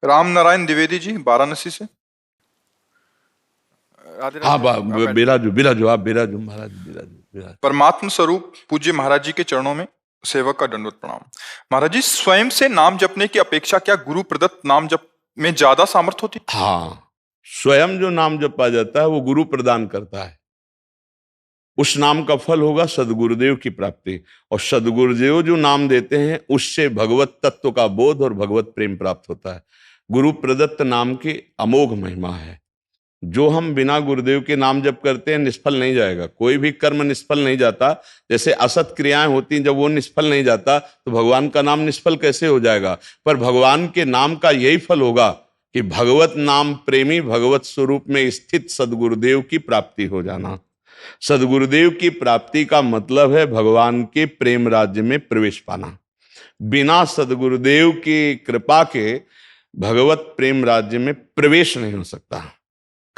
राम नारायण द्विवेदी जी वाराणसी से। राधे हाँ राधे। आप बैठ बिराजो बिराजो, आप बिराजो महाराज, बिराजो बिराजो। परमात्म स्वरूप पूज्य महाराज जी के चरणों में सेवक का दंडवत प्रणाम। महाराज जी, स्वयं से नाम जपने की अपेक्षा क्या गुरु प्रदत्त नाम जप में ज्यादा सामर्थ्य होती? हाँ, स्वयं जो नाम जपा जाता है वो गुरु प्रदान करता है। उस नाम का फल होगा सदगुरुदेव की प्राप्ति, और सदगुरुदेव जो नाम देते हैं उससे भगवत तत्व का बोध और भगवत प्रेम प्राप्त होता है। गुरु प्रदत्त नाम की अमोघ महिमा है। जो हम बिना गुरुदेव के नाम जप करते हैं निष्फल नहीं जाएगा, कोई भी कर्म निष्फल नहीं जाता। जैसे असत क्रियाएं होती हैं, जब वो निष्फल नहीं जाता तो भगवान का नाम निष्फल कैसे हो जाएगा। पर भगवान के नाम का यही फल होगा कि भगवत नाम प्रेमी भगवत स्वरूप में स्थित सदगुरुदेव की प्राप्ति हो जाना। सदगुरुदेव की प्राप्ति का मतलब है भगवान के प्रेम राज्य में प्रवेश पाना। बिना सदगुरुदेव की कृपा के भगवत प्रेम राज्य में प्रवेश नहीं हो सकता।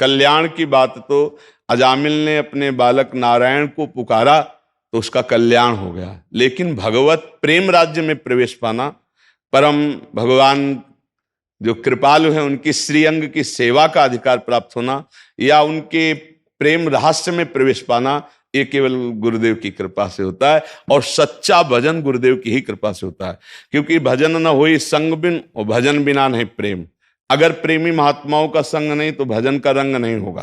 कल्याण की बात तो अजामिल ने अपने बालक नारायण को पुकारा तो उसका कल्याण हो गया, लेकिन भगवत प्रेम राज्य में प्रवेश पाना, परम भगवान जो कृपालु हैं उनकी श्रीअंग की सेवा का अधिकार प्राप्त होना, या उनके प्रेम रहस्य में प्रवेश पाना, ये केवल गुरुदेव की कृपा से होता है। और सच्चा भजन गुरुदेव की ही कृपा से होता है, क्योंकि भजन न होई संग बिन, और भजन बिना नहीं प्रेम। अगर प्रेमी महात्माओं का संग नहीं तो भजन का रंग नहीं होगा।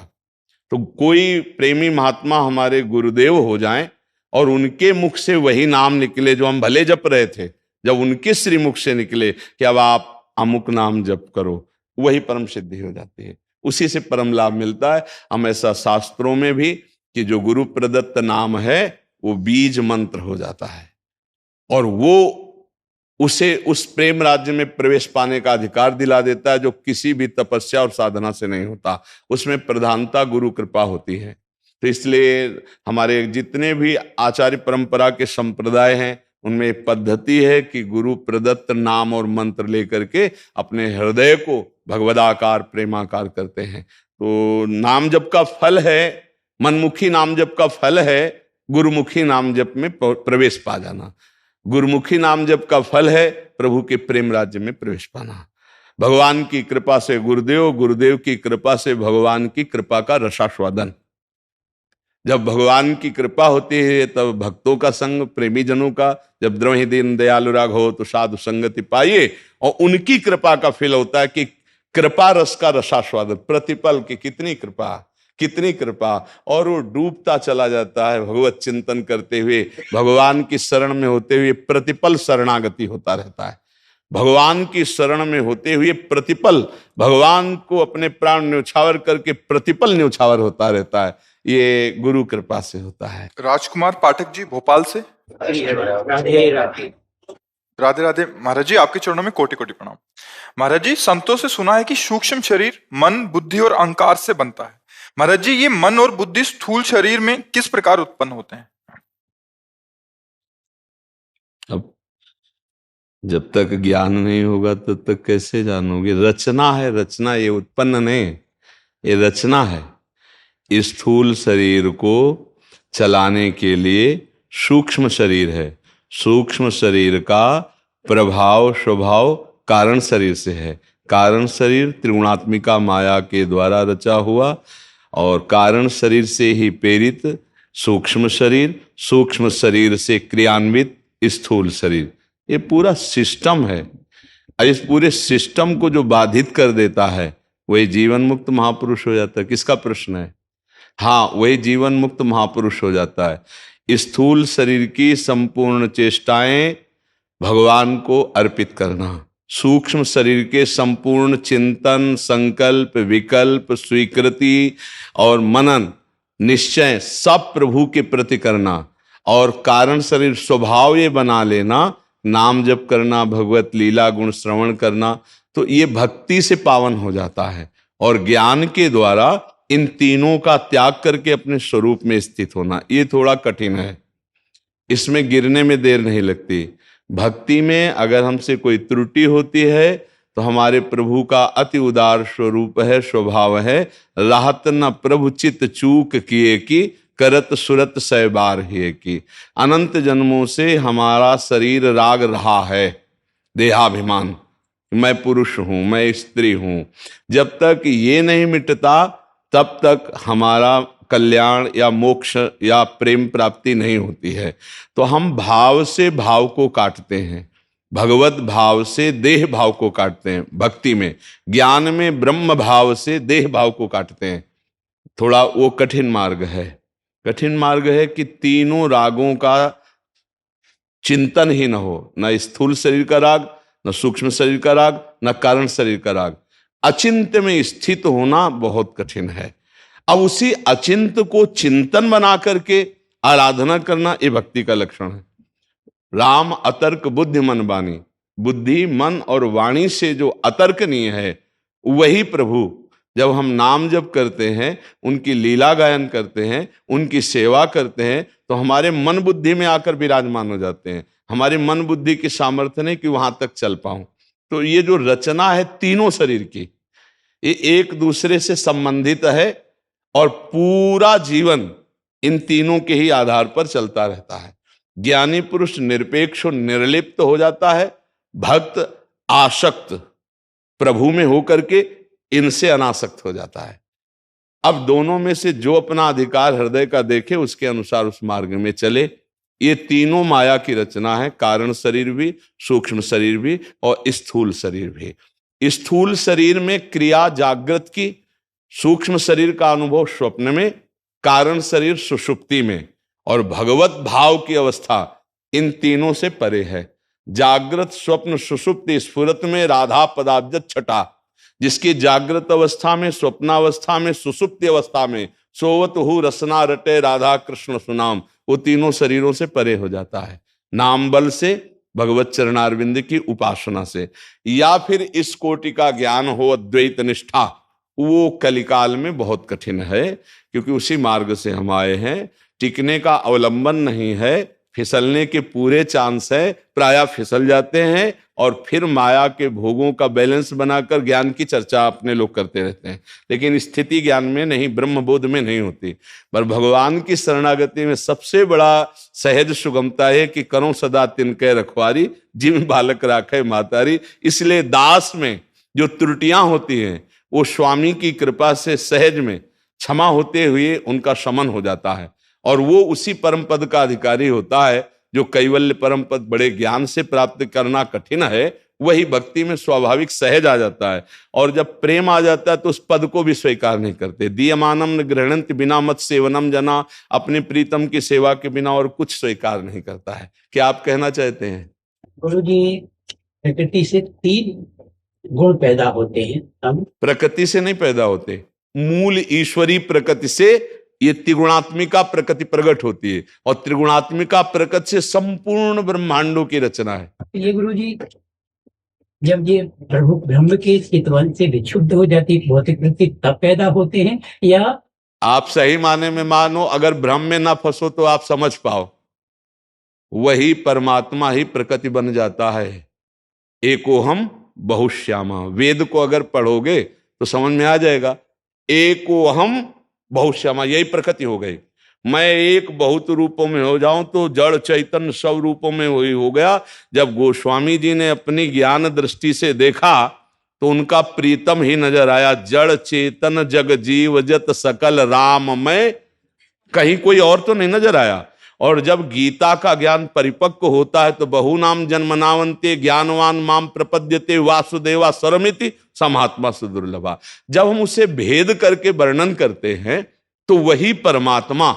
तो कोई प्रेमी महात्मा हमारे गुरुदेव हो जाएं और उनके मुख से वही नाम निकले जो हम भले जप रहे थे, जब उनके श्री मुख से निकले कि अब आप अमुक नाम जप करो, वही परम सिद्धि हो जाती है, उसी से परम लाभ मिलता है। हम ऐसा शास्त्रों में भी कि जो गुरु प्रदत्त नाम है वो बीज मंत्र हो जाता है, और वो उसे उस प्रेम राज्य में प्रवेश पाने का अधिकार दिला देता है जो किसी भी तपस्या और साधना से नहीं होता। उसमें प्रधानता गुरु कृपा होती है। तो इसलिए हमारे जितने भी आचार्य परंपरा के संप्रदाय हैं उनमें एक पद्धति है कि गुरु प्रदत्त नाम और मंत्र लेकर के अपने हृदय को भगवदाकार प्रेमाकार करते हैं। तो नाम जप का फल है, मनमुखी नाम जप का फल है गुरुमुखी नाम जप में प्रवेश पा जाना। गुरुमुखी नाम जप का फल है प्रभु के प्रेम राज्य में प्रवेश पाना। भगवान की कृपा से गुरुदेव, गुरुदेव की कृपा से भगवान की कृपा का रसास्वादन। जब भगवान की कृपा होती है तब भक्तों का संग, प्रेमी जनों का, जब द्रवहि दीन दयालु राघव तो साधु संगति पाइए, और उनकी कृपा का फल होता है कि कृपा रस का रसास्वादन। प्रतिपल की कितनी कृपा, कितनी कृपा, और वो डूबता चला जाता है भगवत चिंतन करते हुए, भगवान की शरण में होते हुए प्रतिपल शरणागति होता रहता है। भगवान की शरण में होते हुए प्रतिपल भगवान को अपने प्राण न्यौछावर करके प्रतिपल न्यौछावर होता रहता है। ये गुरु कृपा से होता है। राजकुमार पाठक जी भोपाल से। राधे राधे। राधे राधे। महाराज जी, आपके चरणों में कोटि कोटि प्रणाम। महाराज जी, संतों से सुना है कि सूक्ष्म शरीर मन, बुद्धि और अहंकार से बनता है। महाराज जी, ये मन और बुद्धि स्थूल शरीर में किस प्रकार उत्पन्न होते हैं? अब जब तक ज्ञान नहीं होगा तब तक कैसे जानोगे। रचना है, रचना, ये उत्पन्न नहीं, ये रचना है। इस स्थूल शरीर को चलाने के लिए सूक्ष्म शरीर है। सूक्ष्म शरीर का प्रभाव स्वभाव कारण शरीर से है। कारण शरीर त्रिगुणात्मिका माया के द्वारा रचा हुआ, और कारण शरीर से ही प्रेरित सूक्ष्म शरीर, सूक्ष्म शरीर से क्रियान्वित स्थूल शरीर। ये पूरा सिस्टम है। इस पूरे सिस्टम को जो बाधित कर देता है वही जीवन मुक्त महापुरुष हो जाता है। किसका प्रश्न है? हाँ, वही जीवन मुक्त महापुरुष हो जाता है। स्थूल शरीर की संपूर्ण चेष्टाएं भगवान को अर्पित करना, सूक्ष्म शरीर के संपूर्ण चिंतन, संकल्प, विकल्प, स्वीकृति और मनन, निश्चय सब प्रभु के प्रति करना, और कारण शरीर स्वभाव ये बना लेना, नाम जप करना, भगवत लीला गुण श्रवण करना, तो ये भक्ति से पावन हो जाता है। और ज्ञान के द्वारा इन तीनों का त्याग करके अपने स्वरूप में स्थित होना, ये थोड़ा कठिन है। इसमें गिरने में देर नहीं लगती। भक्ति में अगर हमसे कोई त्रुटि होती है तो हमारे प्रभु का अति उदार स्वरूप है, स्वभाव है, राहत न प्रभु चित चूक किए की, करत सुरत सै बार ही की। अनंत जन्मों से हमारा शरीर राग रहा है, देहाभिमान, मैं पुरुष हूं, मैं स्त्री हूं, जब तक ये नहीं मिटता तब तक हमारा कल्याण या मोक्ष या प्रेम प्राप्ति नहीं होती है। तो हम भाव से भाव को काटते हैं, भगवत भाव से देह भाव को काटते हैं भक्ति में, ज्ञान में ब्रह्म भाव से देह भाव को काटते हैं। थोड़ा वो कठिन मार्ग है। कठिन मार्ग है कि तीनों रागों का चिंतन ही न हो, न स्थूल शरीर का राग, न सूक्ष्म शरीर का राग, न कारण शरीर का राग। अचिंत्य में स्थित होना बहुत कठिन है। अब उसी अचिंत्य को चिंतन बना करके आराधना करना ये भक्ति का लक्षण है। राम अतर्क बुद्धि मन वाणी, बुद्धि मन और वाणी से जो अतर्कनीय है वही प्रभु। जब हम नाम जप करते हैं, उनकी लीला गायन करते हैं, उनकी सेवा करते हैं, तो हमारे मन बुद्धि में आकर विराजमान हो जाते हैं। हमारी मन बुद्धि की सामर्थ्य नहीं कि वहां तक चल पाऊं। तो ये जो रचना है तीनों शरीर की, ये एक दूसरे से संबंधित है और पूरा जीवन इन तीनों के ही आधार पर चलता रहता है। ज्ञानी पुरुष निरपेक्ष और निर्लिप्त हो जाता है, भक्त आसक्त प्रभु में होकर के इनसे अनासक्त हो जाता है। अब दोनों में से जो अपना अधिकार हृदय का देखे उसके अनुसार उस मार्ग में चले। ये तीनों माया की रचना है, कारण शरीर भी, सूक्ष्म शरीर भी और स्थूल शरीर भी। स्थूल शरीर में क्रिया जागृत की, सूक्ष्म शरीर का अनुभव स्वप्न में, कारण शरीर सुषुप्ति में, और भगवत भाव की अवस्था इन तीनों से परे है। जागृत स्वप्न सुषुप्ति स्फुरत में राधा पदाब्जत छटा, जिसकी जागृत अवस्था में, स्वप्नावस्था में, सुषुप्ति अवस्था में सोवत हु रसना रटे राधा कृष्ण सुनाम, वो तीनों शरीरों से परे हो जाता है। नाम बल से, भगवत चरणारविंद की उपासना से, या फिर इस कोटि का ज्ञान हो अद्वैत निष्ठा, वो कलिकाल में बहुत कठिन है, क्योंकि उसी मार्ग से हम आए हैं। टिकने का अवलंबन नहीं है, फिसलने के पूरे चांस है, प्रायः फिसल जाते हैं और फिर माया के भोगों का बैलेंस बनाकर ज्ञान की चर्चा अपने लोग करते रहते हैं, लेकिन स्थिति ज्ञान में नहीं, ब्रह्मबोध में नहीं होती। पर भगवान की शरणागति में सबसे बड़ा सहज सुगमता है कि करो सदा तिनके रखवारी, जिम बालक राखे मातारी। इसलिए दास में जो त्रुटियां होती हैं वो स्वामी की कृपा से सहज में क्षमा होते हुए उनका शमन हो जाता है, और वो उसी परम पद का अधिकारी होता है जो कैवल्य परम पद बड़े ज्ञान से प्राप्त करना कठिन है, वही भक्ति में स्वाभाविक सहज आ जाता है। और जब प्रेम आ जाता है तो उस पद को भी स्वीकार नहीं करते। दीयमानम न गृह्णन्ति बिना मत सेवनम जना, अपने प्रीतम की सेवा के बिना और कुछ स्वीकार नहीं करता है। क्या आप कहना चाहते हैं? गुरु जी, प्रकृति से 3 गुण पैदा होते हैं। हम प्रकृति से नहीं पैदा होते, मूल ईश्वरी प्रकृति से ये त्रिगुणात्मिका प्रकृति प्रकट होती है, और त्रिगुणात्मिका प्रकृति से संपूर्ण ब्रह्मांडों की रचना है। ये गुरु जी, जब ये प्रभु ब्रह्म के चितवन से विक्षुब्ध हो जाती भौतिक प्रकृति तब पैदा होते हैं, या आप सही माने में मानो, अगर भ्रम में ना फंसो तो आप समझ पाओ, वही परमात्मा ही प्रकृति बन जाता है। एकोहम बहुश्यामा, वेद को अगर पढ़ोगे तो समझ में आ जाएगा। एकोहम बहुश्यामा, यही प्रकृति हो गई। मैं एक बहुत रूपों में हो जाऊं तो जड़ चैतन्य सब रूपों में वही हो गया। जब गोस्वामी जी ने अपनी ज्ञान दृष्टि से देखा तो उनका प्रीतम ही नजर आया। जड़ चेतन जग जीव जत सकल राममय, कहीं कोई और तो नहीं नजर आया। और जब गीता का ज्ञान परिपक्व होता है तो बहुनाम जन्मनावंते ज्ञानवान माम प्रपद्यते वासुदेवा सरमिति समात्मा सुदुर्लभा। जब हम उसे भेद करके वर्णन करते हैं तो वही परमात्मा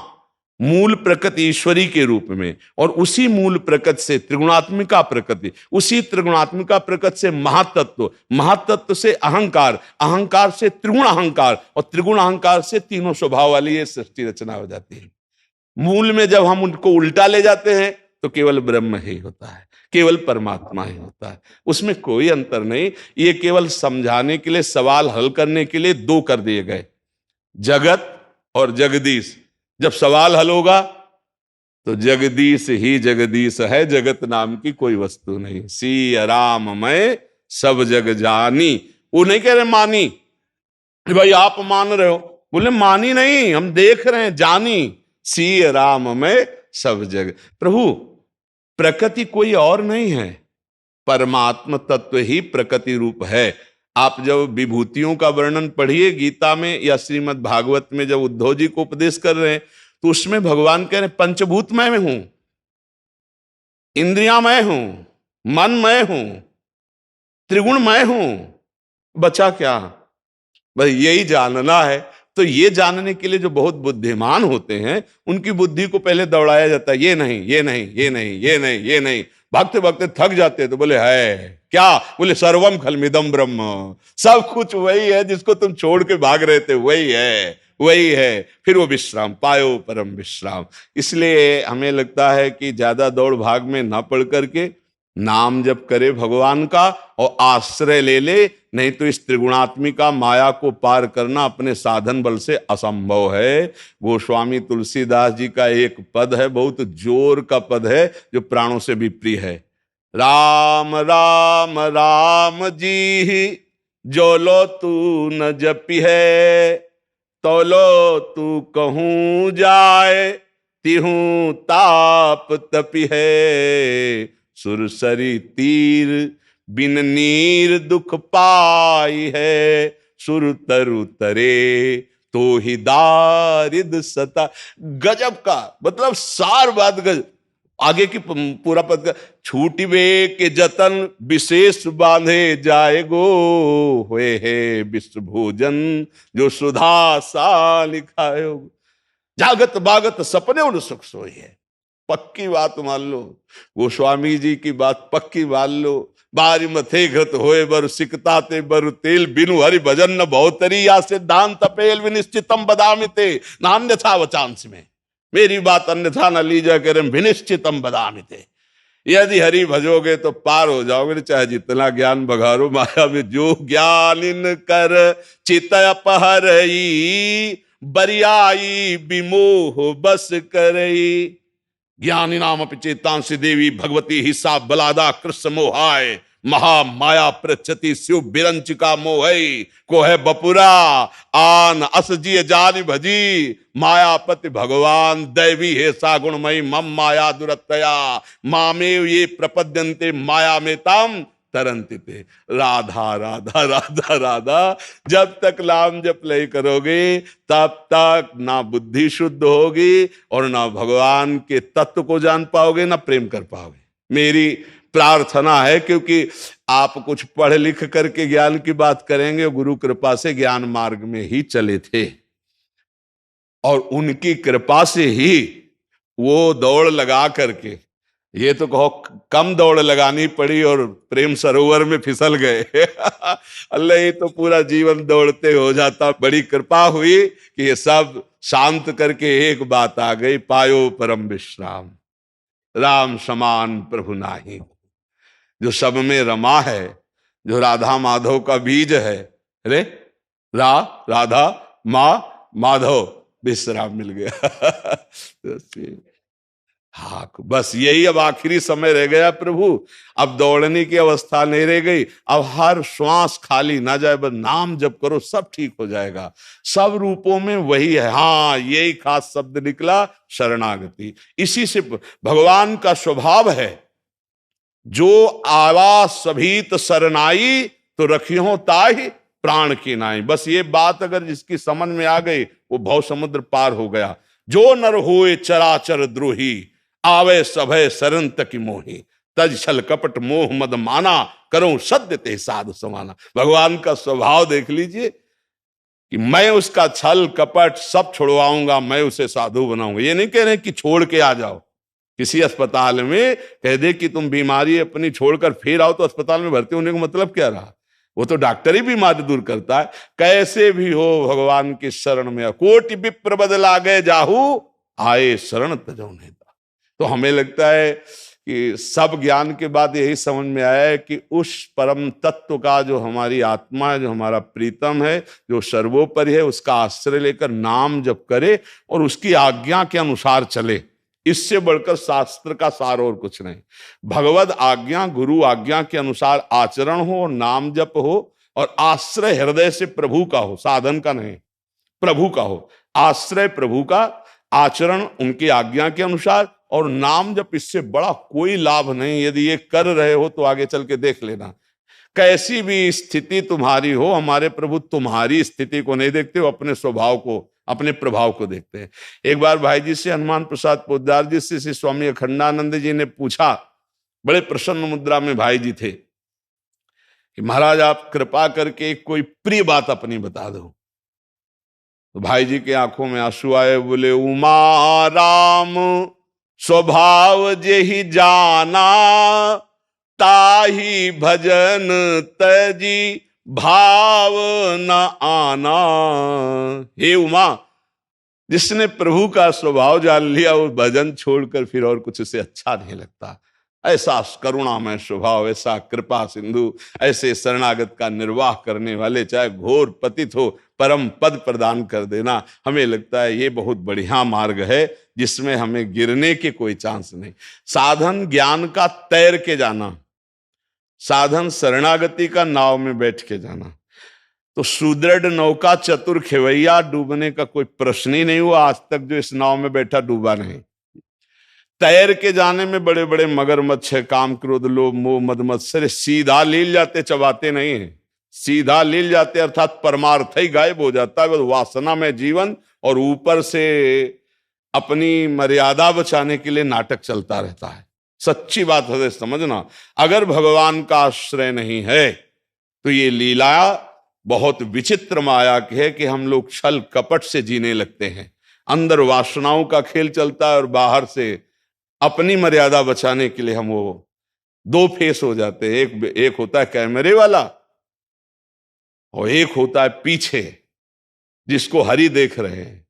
मूल प्रकृति ईश्वरी के रूप में, और उसी मूल प्रकृति से त्रिगुणात्मिका प्रकृति, उसी त्रिगुणात्मिका प्रकृति से महातत्व, महातत्व से अहंकार, अहंकार से त्रिगुण अहंकार, और त्रिगुण अहंकार से तीनों स्वभाव वाली ये सृष्टि रचना हो जाती है। मूल में जब हम उनको उल्टा ले जाते हैं तो केवल ब्रह्म ही होता है, केवल परमात्मा ही होता है, उसमें कोई अंतर नहीं। ये केवल समझाने के लिए, सवाल हल करने के लिए 2 कर दिए गए, जगत और जगदीश। जब सवाल हल होगा तो जगदीश ही जगदीश है, जगत नाम की कोई वस्तु नहीं। सी राम मैं सब जग जानी, वो नहीं कह रहे मानी, भाई आप मान रहे हो, बोले मानी नहीं, हम देख रहे हैं, जानी। सी राम में सब जग, प्रभु प्रकृति कोई और नहीं है, परमात्म तत्व ही प्रकृति रूप है। आप जब विभूतियों का वर्णन पढ़िए गीता में या श्रीमद् भागवत में, जब उद्धव जी को उपदेश कर रहे हैं तो उसमें भगवान कह रहे हैं पंचभूतमय में हूं, इंद्रियामय हूं, मनमय हूं, त्रिगुणमय हूं, बचा क्या? भाई यही जानना है। तो ये जानने के लिए जो बहुत बुद्धिमान होते हैं उनकी बुद्धि को पहले दौड़ाया जाता है, ये नहीं, ये नहीं, ये नहीं, ये नहीं, ये नहीं, भागते भागते थक जाते हैं तो बोले है क्या? बोले सर्वम खलमिदम ब्रह्म, सब कुछ वही है जिसको तुम छोड़ के भाग रहे थे, वही है, वही है। फिर वो विश्राम पायो, परम विश्राम। इसलिए हमें लगता है कि ज्यादा दौड़ भाग में ना पड़ करके नाम जप करे भगवान का और आश्रय ले ले, नहीं तो इस त्रिगुणात्मिका माया को पार करना अपने साधन बल से असंभव है। गोस्वामी तुलसीदास जी का एक पद है, बहुत जोर का पद है, जो प्राणों से भी प्रिय है। राम राम राम जी जो लो तू न जपी है, तो लो तू कहूं जाए, तिहूं ताप तपी है। सुरसरी तीर बिन नीर दुख पाई है, सुर तरु तरे तो ही दारिद सता। गजब का मतलब सार बात गजब। आगे की पूरा पद का छूटिबे के जतन विशेष बांधे जाएगो, हुए है विश्व भोजन जो सुधा सा लिखायो। जागत बागत सपने उन सुख सोई है। पक्की बात मान लो, गोस्वामी जी की बात पक्की मान लो। बारी मथे घृत होए बर सिकताते बर तेल, बिनु हरि भजन न बहुतरी, या सिद्धांत पेल विनिश्चितम बदामिते नान्यथा वचांस में। मेरी बात अन्यथा न लीजा करें, विनिश्चितम बदामिते। यदि हरि भजोगे तो पार हो जाओगे, चाहे जितना ज्ञान बघारो माया में। जो ज्ञान इन कर चित अपहरई, बरियाई विमोह बस करई। ज्ञानी नाम चेतांसी देवी भगवती हिस्सा बलादा कृष्ण मोहाय, महा माया प्रचति शिव बिरंचिका मोहई। को है बपुरा आन असजी जानी भजी, मायापति भगवान दैवी है सागुणमयी। मम माया दुरतया मामेव ये प्रपद्यन्ते, माया में ताम तरंतिते। राधा राधा राधा राधा। जब तक नाम जप नहीं करोगे तब तक ना बुद्धि शुद्ध होगी और ना भगवान के तत्व को जान पाओगे, ना प्रेम कर पाओगे। मेरी प्रार्थना है, क्योंकि आप कुछ पढ़ लिख करके ज्ञान की बात करेंगे, गुरु कृपा से ज्ञान मार्ग में ही चले थे और उनकी कृपा से ही वो दौड़ लगा करके, ये तो कहो कम दौड़ लगानी पड़ी और प्रेम सरोवर में फिसल गए। अल्लाह, ये तो पूरा जीवन दौड़ते हो जाता। बड़ी कृपा हुई कि ये सब शांत करके एक बात आ गई, पायो परम विश्राम। राम समान प्रभु नाही। जो सब में रमा है, जो राधा माधव का बीज है, अरे राधा माधव, विश्राम मिल गया। हाँ, बस यही अब आखिरी समय रह गया प्रभु। अब दौड़ने की अवस्था नहीं रह गई। अब हर श्वास खाली ना जाए, बस नाम जप करो, सब ठीक हो जाएगा। सब रूपों में वही है। हाँ, यही खास शब्द निकला, शरणागति। इसी से भगवान का स्वभाव है, जो आवा सभीत शरणाई, तो रखियो ताहि प्राण की नाई। बस ये बात अगर जिसकी समझ में आ गई, वो भव समुद्र पार हो गया। जो नर होए चराचर द्रोही, आवे सभय शरण तक मोही। तज छल कपट मोह मद माना, करूं सद्य ते साधु समाना। भगवान का स्वभाव देख लीजिए कि मैं उसका छल कपट सब छुड़वाऊंगा, मैं उसे साधु बनाऊंगा। ये नहीं कह रहे कि छोड़ के आ जाओ। किसी अस्पताल में कह दे कि तुम बीमारी अपनी छोड़कर फिर आओ, तो अस्पताल में भर्ती होने का मतलब क्या रहा? वो तो डॉक्टर ही बीमारी दूर करता है। कैसे भी हो भगवान की शरण में, कोटि विप्र बदला गए जाहू, आए शरण तजो नेता। तो हमें लगता है कि सब ज्ञान के बाद यही समझ में आया है कि उस परम तत्व का, जो हमारी आत्मा है, जो हमारा प्रीतम है, जो सर्वोपरि है, उसका आश्रय लेकर नाम जप करे और उसकी आज्ञा के अनुसार चले। इससे बढ़कर शास्त्र का सार और कुछ नहीं। भगवद आज्ञा, गुरु आज्ञा के अनुसार आचरण हो, नाम जप हो और आश्रय हृदय से प्रभु का हो, साधन का नहीं, प्रभु का हो। आश्रय प्रभु का, आचरण उनकी आज्ञा के अनुसार, और नाम जप इससे बड़ा कोई लाभ नहीं। यदि ये कर रहे हो तो आगे चल के देख लेना। कैसी भी स्थिति तुम्हारी हो, हमारे प्रभु तुम्हारी स्थिति को नहीं देखते, वो अपने स्वभाव को, अपने प्रभाव को देखते हैं। एक बार भाई जी से, हनुमान प्रसाद पोद्दार जी से श्री स्वामी अखंडानंद जी ने पूछा, बड़े प्रसन्न मुद्रा में भाई जी थे, कि महाराज आप कृपा करके कोई प्रिय बात अपनी बता दो। तो भाई जी के आंखों में आंसू आए, बोले उमा राम स्वभाव जेहि जाना, ताही भजन तजी भाव न आना। हे उमा, जिसने प्रभु का स्वभाव जान लिया वो भजन छोड़कर फिर और कुछ उसे अच्छा नहीं लगता। ऐसा करुणामय स्वभाव, ऐसा कृपा सिंधु, ऐसे शरणागत का निर्वाह करने वाले, चाहे घोर पतित हो, परम पद प्रदान कर देना। हमें लगता है ये बहुत बढ़िया मार्ग है जिसमें हमें गिरने के कोई चांस नहीं। साधन ज्ञान का तैर के जाना, साधन शरणागति का नाव में बैठ के जाना। तो सुदृढ़ नौका चतुर खेवैया, डूबने का कोई प्रश्न ही नहीं हुआ। आज तक जो इस नाव में बैठा डूबा नहीं। तैर के जाने में बड़े बड़े मगरमच्छ है, काम क्रोध लोभ मोह मद मत्सर, सीधा लील जाते, चबाते नहीं है, सीधा लील जाते, अर्थात परमार्थ ही गायब हो जाता है। वो वासना में जीवन और ऊपर से अपनी मर्यादा बचाने के लिए नाटक चलता रहता है। सच्ची बात है समझना, अगर भगवान का आश्रय नहीं है तो ये लीला बहुत विचित्र माया की है कि हम लोग छल कपट से जीने लगते हैं। अंदर वासनाओं का खेल चलता है और बाहर से अपनी मर्यादा बचाने के लिए हम वो दो फेस हो जाते हैं। एक होता है कैमरे वाला और एक होता है पीछे जिसको हरि देख रहे हैं।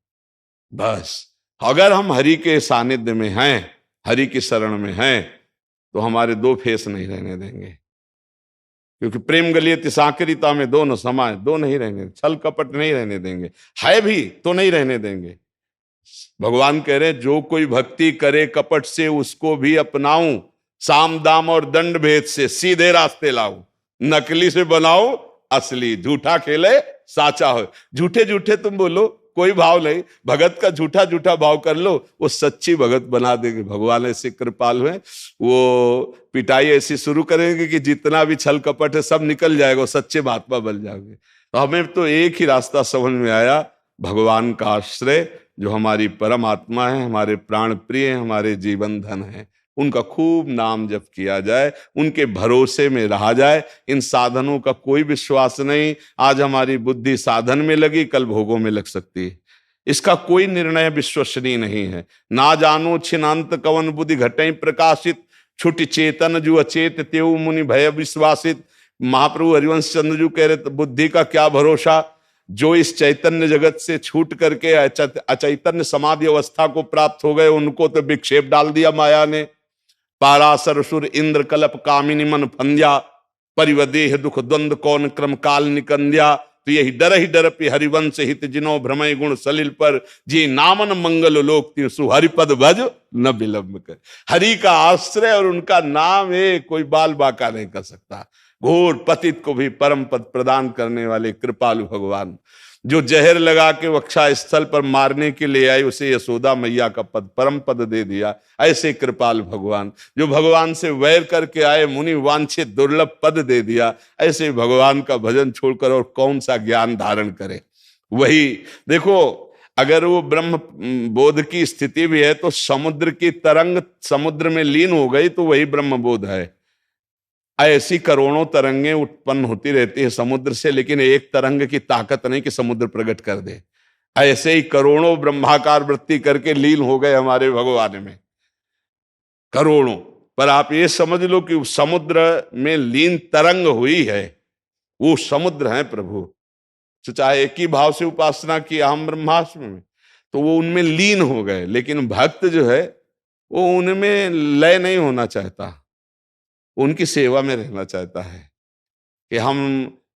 बस अगर हम हरि के सानिध्य में हैं, हरि की शरण में हैं, तो हमारे दो फेस नहीं रहने देंगे। क्योंकि प्रेम गलियत साकरिता में दो न समाये, दो नहीं रहने, छल कपट नहीं रहने देंगे, है भी तो नहीं रहने देंगे। भगवान कह रहे जो कोई भक्ति करे कपट से उसको भी अपनाऊं, साम दाम और दंड भेद से सीधे रास्ते लाऊं, नकली से बनाओ असली, झूठा खेले साचा हो। झूठे झूठे तुम बोलो कोई भाव नहीं, भगत का झूठा झूठा भाव कर लो, वो सच्ची भगत बना देंगे। भगवान ऐसे कृपाल हुए, वो पिटाई ऐसी शुरू करेंगे कि जितना भी छल कपट है सब निकल जाएगा, सच्चे महात्मा बन जाओगे। तो हमें तो एक ही रास्ता समझ में आया, भगवान का आश्रय, जो हमारी परम आत्मा है, हमारे प्राण प्रिय है, हमारे जीवन धन है, उनका खूब नाम जप किया जाए, उनके भरोसे में रहा जाए। इन साधनों का कोई विश्वास नहीं। आज हमारी बुद्धि साधन में लगी, कल भोगों में लग सकती है। इसका कोई निर्णय विश्वसनीय नहीं है। ना जानो छिनांत कवन बुद्धि घटई प्रकाशित, छुट चेतन जो अचेत तेऊ मुनि भय विश्वासित। महाप्रभु हरिवंश चंद्र जी कह रहे बुद्धि का क्या भरोसा, जो इस चैतन्य जगत से छूट करके अचैतन्य समाधि अवस्था को प्राप्त हो गए, उनको तो विक्षेप डाल दिया माया ने। पारासर सुर इंद्र कलप कामिनी मन फंद्या, परिवदेह दुख द्वंद कौन क्रम काल निकंद्या। तो यही डर पे हरिवंश हित जिनो भ्रमय गुण सलिल पर, जी नामन मंगल लोक सु हरिपद भज न विलंब कर। हरि का आश्रय और उनका नाम है, कोई बाल बाका नहीं कर सकता। घोर पतित को भी परम पद प्रदान करने वाले कृपालु भगवान, जो जहर लगा के वक्षा स्थल पर मारने के लिए आई, उसे यशोदा मैया का पद परम पद दे दिया। ऐसे कृपाल भगवान, जो भगवान से वैर करके आए, मुनि वांछित दुर्लभ पद दे दिया। ऐसे भगवान का भजन छोड़कर और कौन सा ज्ञान धारण करे। वही देखो, अगर वो ब्रह्म बोध की स्थिति भी है तो समुद्र की तरंग समुद्र में लीन हो गई तो वही ब्रह्म बोध है। ऐसी करोड़ों तरंगें उत्पन्न होती रहती है समुद्र से, लेकिन एक तरंग की ताकत नहीं कि समुद्र प्रकट कर दे। ऐसे ही करोड़ों ब्रह्माकार वृत्ति करके लीन हो गए हमारे भगवान में, करोड़ों। पर आप ये समझ लो कि समुद्र में लीन तरंग हुई है, वो समुद्र है प्रभु। तो चाहे एक ही भाव से उपासना की अहम ब्रह्मास्मि में, तो वो उनमें लीन हो गए। लेकिन भक्त जो है वो उनमें लय नहीं होना चाहता, उनकी सेवा में रहना चाहता है कि हम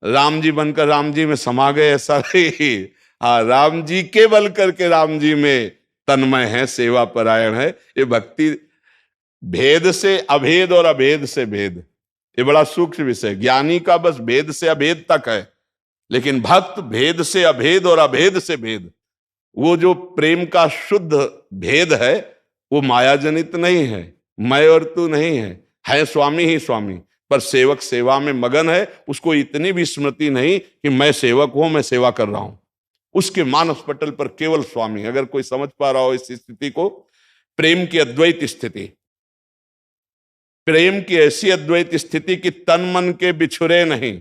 राम जी बनकर राम जी में समा गए, ऐसा नहीं। हाँ, राम जी के बल करके राम जी में तन्मय है, सेवा परायण है। ये भक्ति भेद से अभेद और अभेद से भेद, ये बड़ा सूक्ष्म विषय। ज्ञानी का बस भेद से अभेद तक है, लेकिन भक्त भेद से अभेद और अभेद से भेद, वो जो प्रेम का शुद्ध भेद है वो माया जनित नहीं है, मैं और तू नहीं है स्वामी ही स्वामी। पर सेवक सेवा में मगन है, उसको इतनी भी स्मृति नहीं कि मैं सेवक हूं, मैं सेवा कर रहा हूं। उसके मानस पटल पर केवल स्वामी। अगर कोई समझ पा रहा हो इस स्थिति को, प्रेम की अद्वैत स्थिति, प्रेम की ऐसी अद्वैत स्थिति कि तन मन के बिछुरे नहीं,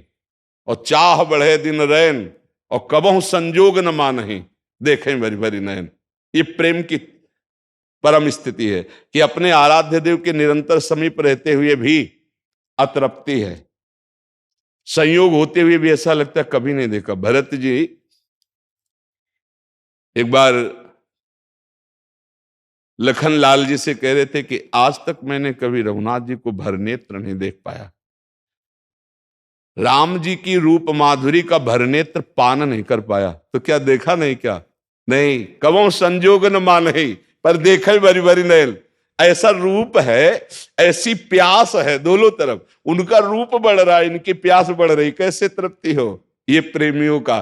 और चाह बढ़े दिन रैन, और कबहु संजोग न मानहि, देखें भरी भरी नयन। ये प्रेम की परम स्थिति है कि अपने आराध्य देव के निरंतर समीप रहते हुए भी अतृप्ति है, संयोग होते हुए भी ऐसा लगता है कभी नहीं देखा। भरत जी एक बार लखन लाल जी से कह रहे थे कि आज तक मैंने कभी रघुनाथ जी को भरनेत्र नहीं देख पाया, राम जी की रूप माधुरी का भरनेत्र पान नहीं कर पाया। तो क्या देखा नहीं? क्या नहीं, कबहु संजोग न मानहि, पर देखे भरी भरी नयन। ऐसा रूप है, ऐसी प्यास है दोनों तरफ, उनका रूप बढ़ रहा है, इनकी प्यास बढ़ रही, कैसे तृप्ति हो? ये प्रेमियों का।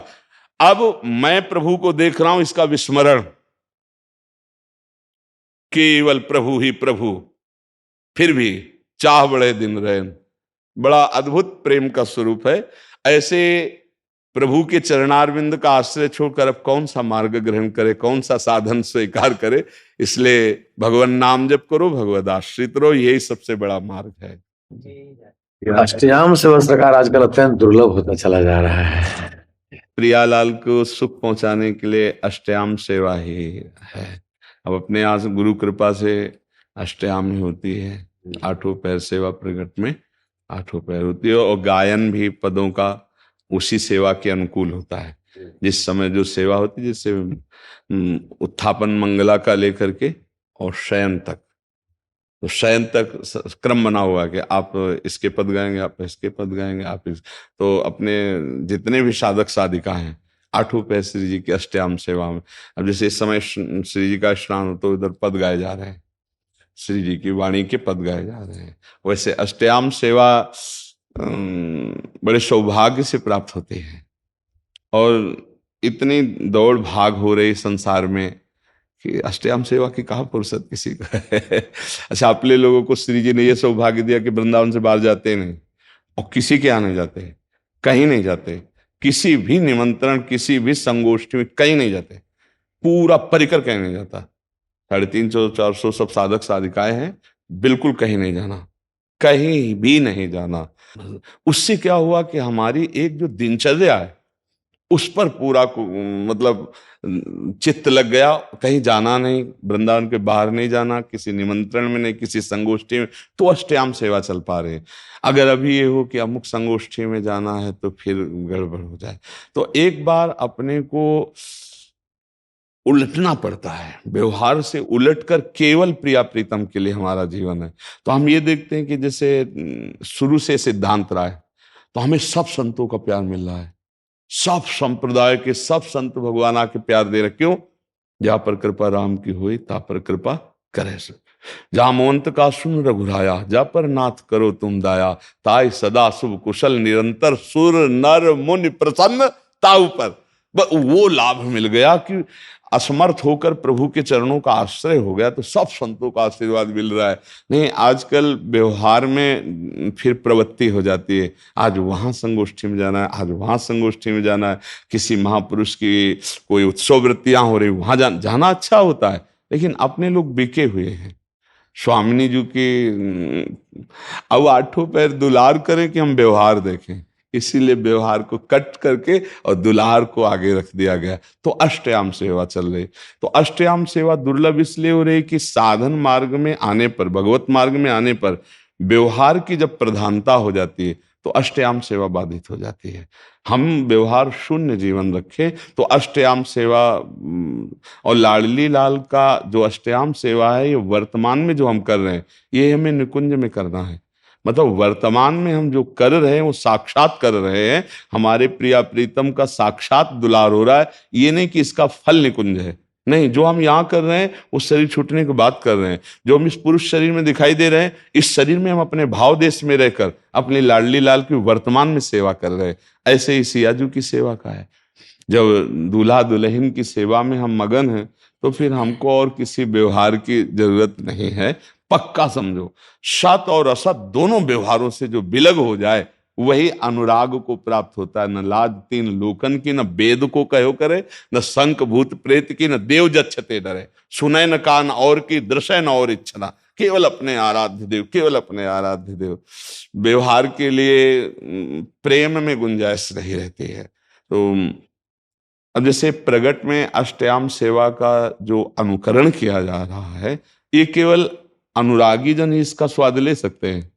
अब मैं प्रभु को देख रहा हूं, इसका विस्मरण, केवल प्रभु ही प्रभु, फिर भी चाह बढ़े दिन रैन। बड़ा अद्भुत प्रेम का स्वरूप है। ऐसे प्रभु के चरणारविंद का आश्रय छोड़कर अब कौन सा मार्ग ग्रहण करे, कौन सा साधन स्वीकार करे? इसलिए भगवान नाम जप करो, भगवद आश्रित रहो, यही सबसे बड़ा मार्ग है। अष्टयाम सेवा सरकार आजकल अत्यंत दुर्लभ होता चला जा रहा है। प्रियालाल को सुख पहुंचाने के लिए अष्टयाम सेवा ही है। अब अपने यहाँ से गुरु कृपा से अष्टयाम ही होती है। आठों पैर सेवा प्रगट में आठों पैर होती है, और गायन भी पदों का उसी सेवा के अनुकूल होता है। जिस समय जो सेवा होती है, जैसे उत्थापन मंगला का लेकर के और शयन तक, तो शयन तक क्रम बना हुआ है कि आप इसके पद गाएंगे, आप इसके पद गाएंगे, आप तो अपने जितने भी साधक साधिका हैं आठों पैर श्री जी की अष्टयाम सेवा में। अब जैसे इस समय श्री जी का स्नान हो तो इधर पद गाए जा रहे हैं, श्री जी की वाणी के पद गाए जा रहे हैं। वैसे अष्टयाम सेवा बड़े सौभाग्य से प्राप्त होते हैं, और इतनी दौड़ भाग हो रही संसार में कि अष्टयाम सेवा की कहाँ फुर्सत किसी को है। अच्छा, अपने लोगों को श्री जी ने यह सौभाग्य दिया कि वृंदावन से बाहर जाते नहीं, और किसी के यहाँ नहीं जाते, कहीं नहीं जाते, किसी भी निमंत्रण, किसी भी संगोष्ठी में कहीं नहीं जाते, पूरा परिकर कहीं नहीं जाता। 350-400 सब साधक साधिकाएं हैं, बिल्कुल कहीं नहीं जाना, कहीं भी नहीं जाना। उससे क्या हुआ कि हमारी एक जो दिनचर्या है उस पर पूरा मतलब चित्त लग गया। कहीं जाना नहीं, वृंदावन के बाहर नहीं जाना, किसी निमंत्रण में नहीं, किसी संगोष्ठी में, तो अष्टयाम सेवा चल पा रहे हैं। अगर अभी ये हो कि अमुक संगोष्ठी में जाना है तो फिर गड़बड़ हो जाए, तो एक बार अपने को उलटना पड़ता है, व्यवहार से उलटकर केवल प्रिया प्रीतम के लिए हमारा जीवन है। तो हम ये देखते हैं कि जैसे शुरू से सिद्धांत रहा है, तो हमें सब संतों का प्यार मिल रहा है, सब संप्रदाय के सब संत भगवान आके प्यार दे रहे। क्यों? जहां पर कृपा राम की हुई ता पर कृपा करे सो, जहां मोहंत का सुन रघुराया, जा पर नाथ करो तुम दाया, ताई सदा शुभ कुशल निरंतर सुर नर मुनि प्रसन्न ताऊ पर। वो लाभ मिल गया कि असमर्थ होकर प्रभु के चरणों का आश्रय हो गया, तो सब संतों का आशीर्वाद मिल रहा है। नहीं, आजकल व्यवहार में फिर प्रवृत्ति हो जाती है, आज वहाँ संगोष्ठी में जाना है, आज वहाँ संगोष्ठी में जाना है, किसी महापुरुष की कोई उत्सव वृत्तियां हो रही, वहाँ जाना अच्छा होता है, लेकिन अपने लोग बिके हुए हैं। स्वामिनी जी की अब आठों पैर दुलार करें कि हम व्यवहार देखें, इसीलिए व्यवहार को कट करके और दुलार को आगे रख दिया गया। तो अष्टयाम सेवा चल रही। तो अष्टयाम सेवा दुर्लभ इसलिए हो रही कि साधन मार्ग में आने पर, भगवत मार्ग में आने पर व्यवहार की जब प्रधानता हो जाती है तो अष्टयाम सेवा बाधित हो जाती है। हम व्यवहार शून्य जीवन रखें तो अष्टयाम सेवा, और लाडली लाल का जो अष्टयाम सेवा है, ये वर्तमान में जो हम कर रहे हैं, ये हमें निकुंज में करना है। मतलब वर्तमान में हम जो कर रहे हैं वो साक्षात कर रहे हैं, हमारे प्रिया प्रीतम का साक्षात दुलार हो रहा है। ये नहीं कि इसका फल निकुंज है, नहीं, जो हम यहाँ कर रहे हैं वो शरीर छूटने की बात कर रहे हैं। जो हम इस पुरुष शरीर में दिखाई दे रहे हैं, इस शरीर में हम अपने भाव देश में रहकर अपने लाडली लाल की वर्तमान में सेवा कर रहे हैं। ऐसे ही सियाजू की सेवा का है। जब दूल्हा दुल्हन की सेवा में हम मगन हैं तो फिर हमको और किसी व्यवहार की जरूरत नहीं है। पक्का समझो, सत और असत दोनों व्यवहारों से जो विलग हो जाए वही अनुराग को प्राप्त होता है। न लाज तीन लोकन की, न वेद को कहो करे, न शंख भूत प्रेत की, न देव जच्छते डरे, सुने न कान और की, दृश्य न और इच्छना, केवल अपने आराध्य देव, केवल अपने आराध्य देव। व्यवहार के लिए प्रेम में गुंजाइश नहीं रहती है। तो अब जैसे प्रगट में अष्टयाम सेवा का जो अनुकरण किया जा रहा है, ये केवल अनुरागी जन ही इसका स्वाद ले सकते हैं,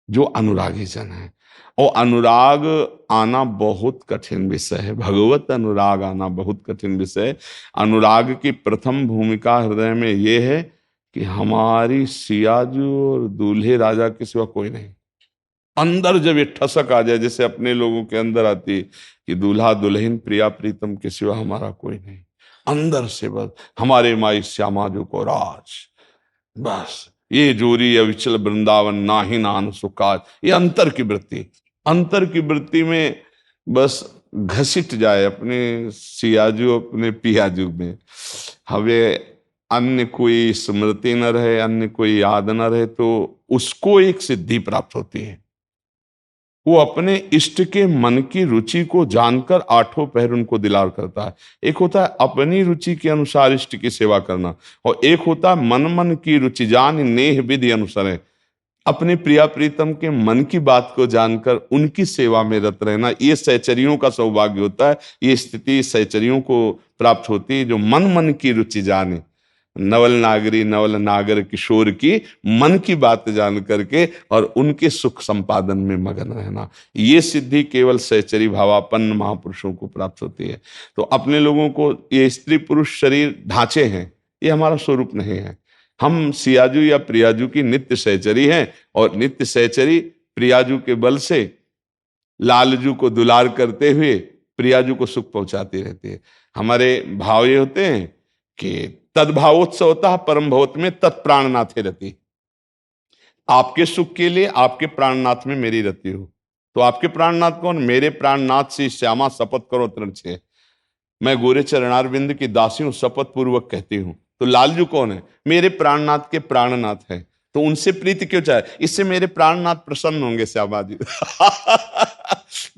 जो अनुरागी जन है। और अनुराग आना बहुत कठिन विषय है, भगवत अनुराग आना बहुत कठिन विषय है। अनुराग की प्रथम भूमिका हृदय में ये है कि हमारी सियाजू और दूल्हे राजा के सिवा कोई नहीं। अंदर जब ये ठसक आ जाए, जैसे अपने लोगों के अंदर आती है कि दूल्हा दुल्हन प्रिया प्रीतम के सिवा हमारा कोई नहीं, अंदर से बस हमारे माई श्यामा जो को राज, बस ये जोरी अविचल वृंदावन नाही नान सुकाज, ये अंतर की वृत्ति, अंतर की वृत्ति में बस घसीट जाए अपने सियाजू अपने पियाजू में, हमें अन्य कोई स्मृति न रहे, अन्य कोई याद न रहे, तो उसको एक सिद्धि प्राप्त होती है। वो अपने इष्ट के मन की रुचि को जानकर आठों पहर उनको दिलार करता है। एक होता है अपनी रुचि के अनुसार इष्ट की सेवा करना, और एक होता है मन मन की रुचि जान नेह विधि अनुसार, अपने प्रिया प्रीतम के मन की बात को जानकर उनकी सेवा में रत रहना। ये सहचरियों का सौभाग्य होता है, ये स्थिति सहचरियों को प्राप्त होती है जो मन मन की रुचि जाने, नवल नागरी नवल नागर किशोर की मन की बात जान करके और उनके सुख संपादन में मगन रहना। ये सिद्धि केवल सहचरी भावापन्न महापुरुषों को प्राप्त होती है। तो अपने लोगों को ये स्त्री पुरुष शरीर ढांचे हैं, ये हमारा स्वरूप नहीं है। हम सियाजू या प्रियाजू की नित्य सहचरी हैं, और नित्य सहचरी प्रियाजू के बल से लालजू को दुलार करते हुए प्रियाजू को सुख पहुंचाती रहती है। हमारे भाव ये होते हैं कि तद्भावोत्सव होता है परम भवत में तत्प्राणनाथे रति, आपके सुख के लिए आपके प्राणनाथ में मेरी रति हो। तो आपके प्राणनाथ कौन? मेरे प्राणनाथ से श्यामा शपथ करो तृण छे, मैं गोरे चरणारविंद की दासी हूं, शपथ पूर्वक कहती हूं। तो लालजू कौन है? मेरे प्राणनाथ के प्राणनाथ है, तो उनसे प्रीति क्यों चाहे? इससे मेरे प्राणनाथ प्रसन्न होंगे श्यामा जी।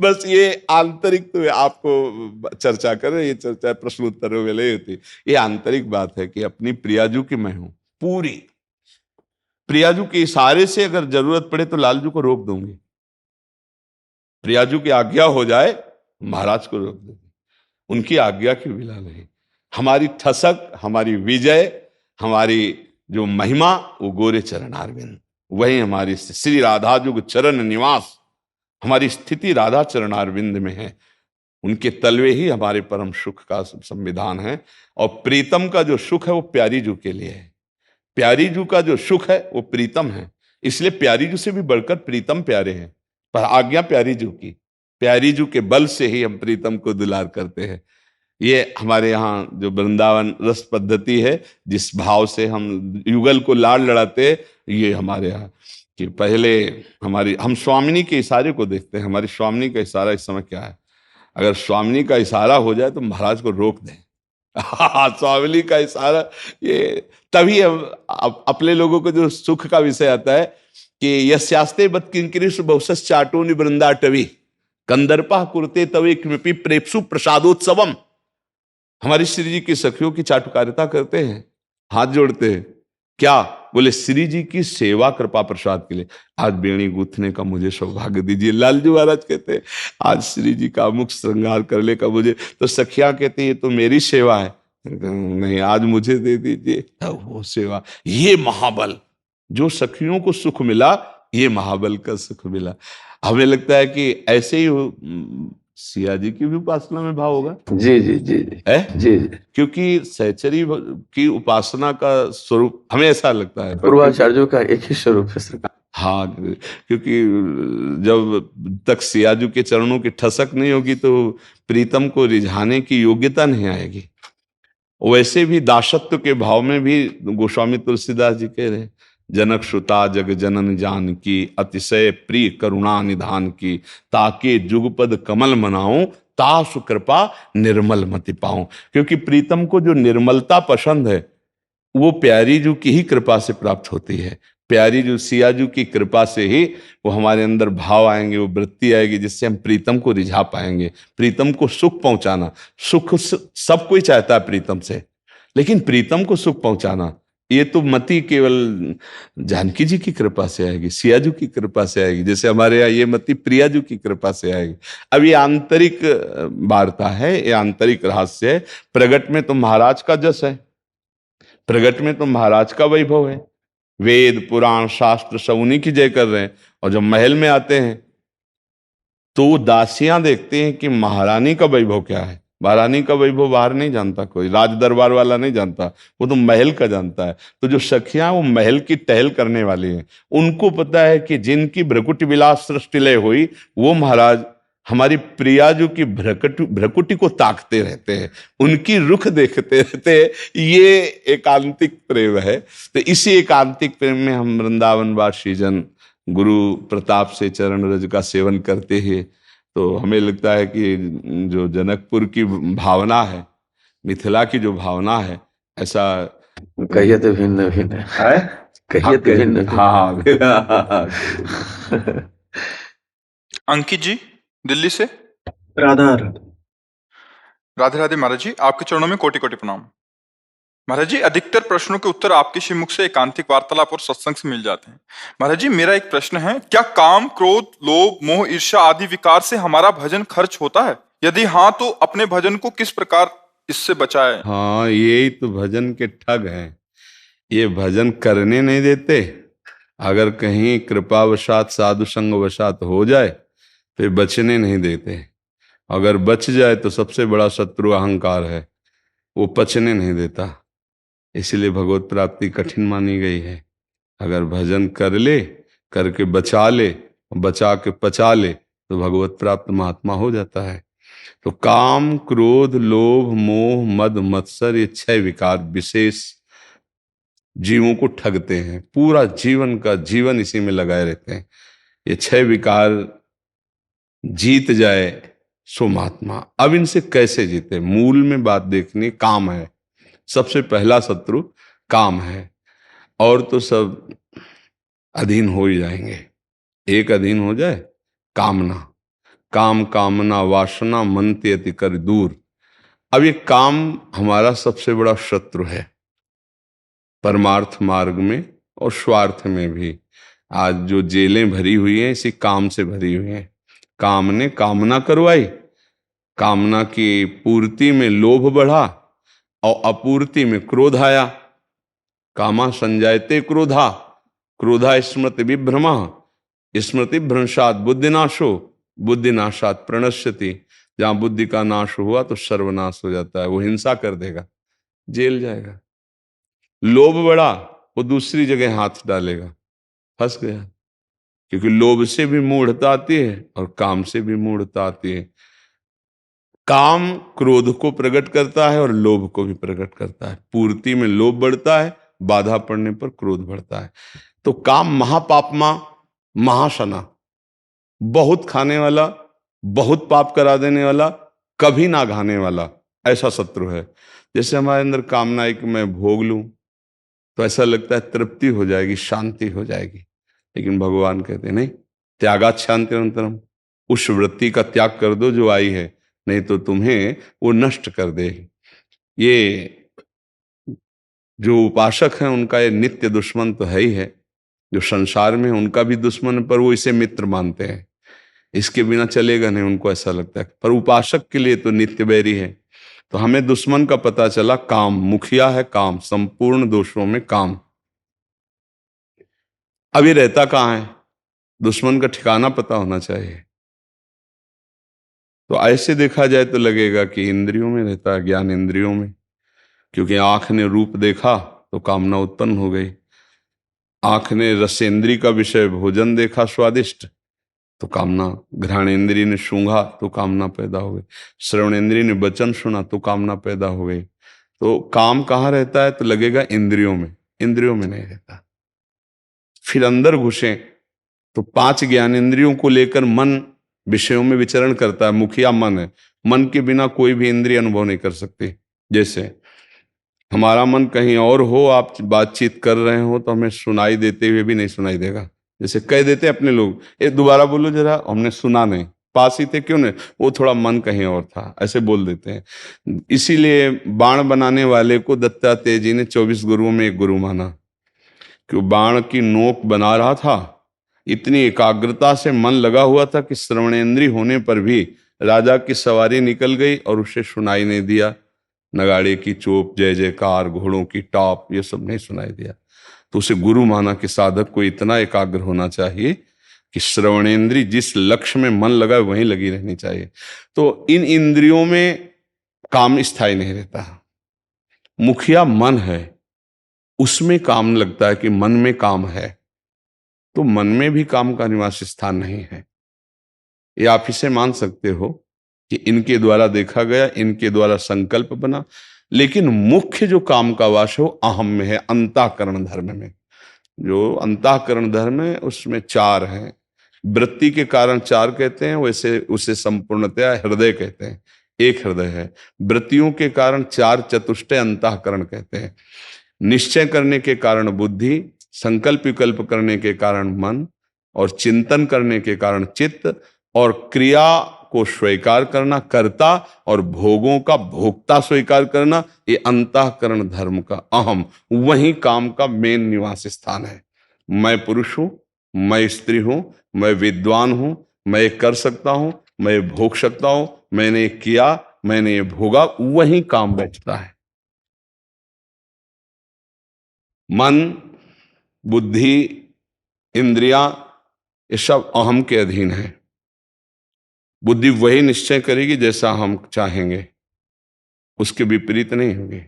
बस ये आंतरिक तो आपको चर्चा करें, ये चर्चा प्रश्नोत्तरों में ले होती, ये आंतरिक बात है कि अपनी प्रियाजू की मैं हूं पूरी। प्रियाजू के इशारे से अगर जरूरत पड़े तो लालजू को रोक दूंगी, प्रियाजू की आज्ञा हो जाए महाराज को रोक दूंगी, उनकी आज्ञा की विला नहीं। हमारी ठसक, हमारी विजय, हमारी जो महिमा वो गोरे चरणारविंद, वही हमारी श्री राधा जो चरण निवास, हमारी स्थिति राधा चरणारविंद में है। उनके तलवे ही हमारे परम सुख का संविधान है। और प्रीतम का जो सुख है वो प्यारी जू के लिए है, प्यारी जू का जो सुख है वो प्रीतम है, इसलिए प्यारी जू से भी बढ़कर प्रीतम प्यारे हैं। पर आज्ञा प्यारी जू की, प्यारी जू के बल से ही हम प्रीतम को दुलार करते हैं। ये हमारे यहाँ जो वृंदावन रस पद्धति है, जिस भाव से हम युगल को लाड़ लड़ाते, ये हमारे यहाँ कि पहले हम स्वामिनी के इशारे को देखते हैं। हमारी स्वामिनी का इशारा इस समय क्या है? अगर स्वामिनी का इशारा हो जाए तो महाराज को रोक दें। स्वामिनी का इशारा, ये तभी अपने लोगों को जो सुख का विषय आता है कि यस्यास्ते बत किंकरीषु बहुशस् चाटोनि वृंदाटवी कंदर्पा कुरते तवे किमपि प्रेप्सु प्रसादोत्सवम। हमारी श्री जी की सखियों की चाटुकारिता करते हैं, हाथ जोड़ते हैं, क्या बोले? श्री जी की सेवा कृपा प्रसाद के लिए। आज बेणी गूंथने का मुझे सौभाग्य दीजिए, लालजू महाराज कहते हैं आज श्री जी का मुख श्रृंगार करने का मुझे, तो सखियां कहती ये तो मेरी सेवा है, नहीं आज मुझे दे दीजिए। वो सेवा, ये महाबल, जो सखियों को सुख मिला, ये महाबल का सुख मिला। हमें लगता है कि ऐसे ही सिया जी की भी उपासना में भाव होगा। जी जी जी जी जी जी, क्योंकि सहचरी की उपासना का स्वरूप हमें ऐसा लगता है, पूर्वाचार्यों का एक ही स्वरूप है सरकार। हाँ, क्योंकि जब तक सियाजू के चरणों की ठसक नहीं होगी तो प्रीतम को रिझाने की योग्यता नहीं आएगी। वैसे भी दासत्व के भाव में भी गोस्वामी तुलसीदास जी कह रहे हैं, जनक श्रुता जग जनन जान की, अतिशय प्रिय करुणा निधान की, ताके जुगपद कमल मनाऊं तासु कृपा निर्मल मति पाऊं। क्योंकि प्रीतम को जो निर्मलता पसंद है वो प्यारी जू की ही कृपा से प्राप्त होती है। प्यारी जू सियाजू की कृपा से ही वो हमारे अंदर भाव आएंगे, वो वृत्ति आएगी जिससे हम प्रीतम को रिझा पाएंगे। प्रीतम को सुख पहुंचाना, सुख सब कोई चाहता है प्रीतम से, लेकिन प्रीतम को सुख पहुंचाना ये तो मति केवल जानकी जी की कृपा से आएगी, सियाजू की कृपा से आएगी। जैसे हमारे यहाँ ये मति प्रियाजू की कृपा से आएगी। अब ये आंतरिक वार्ता है, ये आंतरिक रहस्य है। प्रगट में तो महाराज का जस है, प्रगट में तो महाराज का वैभव है, वेद पुराण शास्त्र सब उन्हीं की जय कर रहे हैं। और जब महल में आते हैं तो दासियां देखते हैं कि महारानी का वैभव क्या है। महारानी का वैभव बाहर नहीं जानता कोई, राज दरबार वाला नहीं जानता, वो तो महल का जानता है। तो जो सखियां वो महल की टहल करने वाली हैं, उनको पता है कि जिनकी भ्रकुटी विलास सृष्टि लय हुई वो महाराज हमारी प्रियाजू की भ्रकुटी को ताकते रहते हैं, उनकी रुख देखते रहते हैं। ये एकांतिक प्रेम है। तो इसी एकांतिक प्रेम में हम वृंदावनवासी जन गुरु प्रताप से चरण रज का सेवन करते हैं। तो हमें लगता है कि जो जनकपुर की भावना है, मिथिला की जो भावना है, ऐसा कहिए तो भिन्न भिन्न है, कहिए तो भिन्न। हाँ। अंकित जी दिल्ली से। राधा राधे राधे महाराज जी, आपके चरणों में कोटि कोटि प्रणाम। महाराज जी, अधिकतर प्रश्नों के उत्तर आपके श्रीमुख से एकांतिक वार्तालाप और सत्संग से मिल जाते हैं। महाराज जी, मेरा एक प्रश्न है, क्या काम क्रोध लोभ मोह ईर्ष्या आदि विकार से हमारा भजन खर्च होता है? यदि हाँ तो अपने भजन को किस प्रकार इससे बचाए? हाँ, यही तो भजन के ठग हैं। ये भजन करने नहीं देते। अगर कहीं कृपावशात साधु संग वशात हो जाए तो बचने नहीं देते। अगर बच जाए तो सबसे बड़ा शत्रु अहंकार है, वो पचने नहीं देता। इसलिए भगवत प्राप्ति कठिन मानी गई है। अगर भजन कर ले, करके बचा ले, बचा के पचा ले, तो भगवत प्राप्त महात्मा हो जाता है। तो काम क्रोध लोभ मोह मद मत्सर ये 6 विकार विशेष जीवों को ठगते हैं। पूरा जीवन का जीवन इसी में लगाए रहते हैं। ये 6 विकार जीत जाए सो महात्मा। अब इनसे कैसे जीते? मूल में बात देखनी, काम है। सबसे पहला शत्रु काम है, और तो सब अधीन हो ही जाएंगे। एक अधीन हो जाए, कामना, काम कामना वासना मन त्यति कर दूर। अब ये काम हमारा सबसे बड़ा शत्रु है, परमार्थ मार्ग में और स्वार्थ में भी। आज जो जेलें भरी हुई हैं इसी काम से भरी हुई हैं। काम ने कामना करवाई, कामना की पूर्ति में लोभ बढ़ा और अपूर्ति में क्रोध आया। कामा संजायते क्रोधा, क्रोधा स्मृति विभ्रमा, स्मृति भ्रंशात बुद्धिनाशो, बुद्धिनाशात प्रणश्यति। जहां बुद्धि का नाश हुआ तो सर्वनाश हो जाता है। वो हिंसा कर देगा, जेल जाएगा। लोभ बढ़ा, वो दूसरी जगह हाथ डालेगा, फंस गया। क्योंकि लोभ से भी मूढ़ता आती है और काम से भी मूढ़ता आती है। काम क्रोध को प्रकट करता है और लोभ को भी प्रकट करता है। पूर्ति में लोभ बढ़ता है, बाधा पड़ने पर क्रोध बढ़ता है। तो काम महापापमा महाशना, बहुत खाने वाला, बहुत पाप करा देने वाला, कभी ना घाने वाला, ऐसा शत्रु है। जैसे हमारे अंदर कामना है कि मैं भोग लूं तो ऐसा लगता है तृप्ति हो जाएगी, शांति हो जाएगी। लेकिन भगवान कहते हैं नहीं, त्यागात शांति अनंतरम। उस वृत्ति का त्याग कर दो जो आई है, नहीं तो तुम्हें वो नष्ट कर देगी। ये जो उपासक हैं उनका ये नित्य दुश्मन तो है ही है। जो संसार में उनका भी दुश्मन, पर वो इसे मित्र मानते हैं। इसके बिना चलेगा नहीं, उनको ऐसा लगता है। पर उपासक के लिए तो नित्य बैरी है। तो हमें दुश्मन का पता चला, काम मुखिया है, काम संपूर्ण दोषों में काम। अब ये रहता कहाँ है? दुश्मन का ठिकाना पता होना चाहिए। तो ऐसे देखा जाए तो लगेगा कि इंद्रियों में रहता है, ज्ञान इंद्रियों में। क्योंकि आंख ने रूप देखा तो कामना उत्पन्न हो गई। आंख ने रसेंद्री का विषय भोजन देखा स्वादिष्ट तो कामना, घ्राणेंद्रिय ने सूंघा तो कामना पैदा हो गई, श्रवणेंद्रिय ने वचन सुना तो कामना पैदा हो गई। तो काम कहाँ रहता है? तो लगेगा इंद्रियों में, इंद्रियों में नहीं रहता। फिर अंदर घुसे तो 5 ज्ञानेंद्रियों को लेकर मन विषयों में विचरण करता है। मुखिया मन है, मन के बिना कोई भी इंद्रिय अनुभव नहीं कर सकती। जैसे हमारा मन कहीं और हो, आप बातचीत कर रहे हो तो हमें सुनाई देते हुए भी नहीं सुनाई देगा। जैसे कह देते हैं अपने लोग, ये दोबारा बोलो जरा, हमने सुना नहीं, पास ही थे क्यों नहीं, वो थोड़ा मन कहीं और था, ऐसे बोल देते हैं। इसीलिए बाण बनाने वाले को दत्तात्रेय जी ने 24 गुरुओं में एक गुरु माना, कि बाण की नोक बना रहा था, इतनी एकाग्रता से मन लगा हुआ था कि श्रवणेंद्रिय होने पर भी राजा की सवारी निकल गई और उसे सुनाई नहीं दिया। नगाड़े की चोप, जय जयकार, घोड़ों की टॉप, ये सब नहीं सुनाई दिया। तो उसे गुरु माना कि साधक को इतना एकाग्र होना चाहिए कि श्रवणेंद्रिय जिस लक्ष्य में मन लगा वहीं लगी रहनी चाहिए। तो इन इंद्रियों में काम स्थायी नहीं रहता। मुखिया मन है, उसमें काम लगता है कि मन में काम है, तो मन में भी काम का निवास स्थान नहीं है। ये आप इसे मान सकते हो कि इनके द्वारा देखा गया, इनके द्वारा संकल्प बना, लेकिन मुख्य जो काम का वास है वो अहम में है, अंतःकरण धर्म में। जो अंतःकरण धर्म है उसमें 4 हैं। वृत्ति के कारण 4 कहते हैं, वैसे उसे संपूर्णतया हृदय कहते हैं, एक हृदय है। वृत्तियों के कारण 4 चतुष्टय अंतःकरण कहते हैं। निश्चय करने के कारण बुद्धि, संकल्प विकल्प करने के कारण मन, और चिंतन करने के कारण चित्त, और क्रिया को स्वीकार करना कर्ता, और भोगों का भोक्ता स्वीकार करना, ये अंतःकरण धर्म का अहम, वही काम का मेन निवास स्थान है। मैं पुरुष हूं, मैं स्त्री हूं, मैं विद्वान हूं, मैं कर सकता हूं, मैं भोग सकता हूं, मैंने किया, मैंने ये भोगा, वही काम बैठता है। मन, बुद्धि, इंद्रियां, ये सब अहम के अधीन है। बुद्धि वही निश्चय करेगी जैसा हम चाहेंगे, उसके विपरीत नहीं होगी।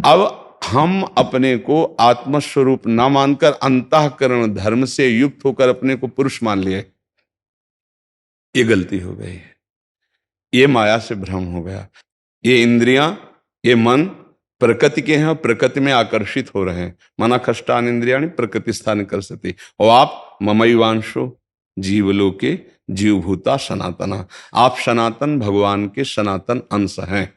अब हम अपने को आत्मस्वरूप न मानकर अंतःकरण धर्म से युक्त होकर अपने को पुरुष मान लिए, ये गलती हो गई है। ये माया से भ्रम हो गया। ये इंद्रियां, ये मन प्रकृति के हैं, प्रकृति में आकर्षित हो रहे हैं। मना खष्टान इंद्रियाणि प्रकृति स्थान कर सकती। और आप ममैवांशो जीवलोके जीवभूता सनातना, आप सनातन भगवान के सनातन अंश हैं।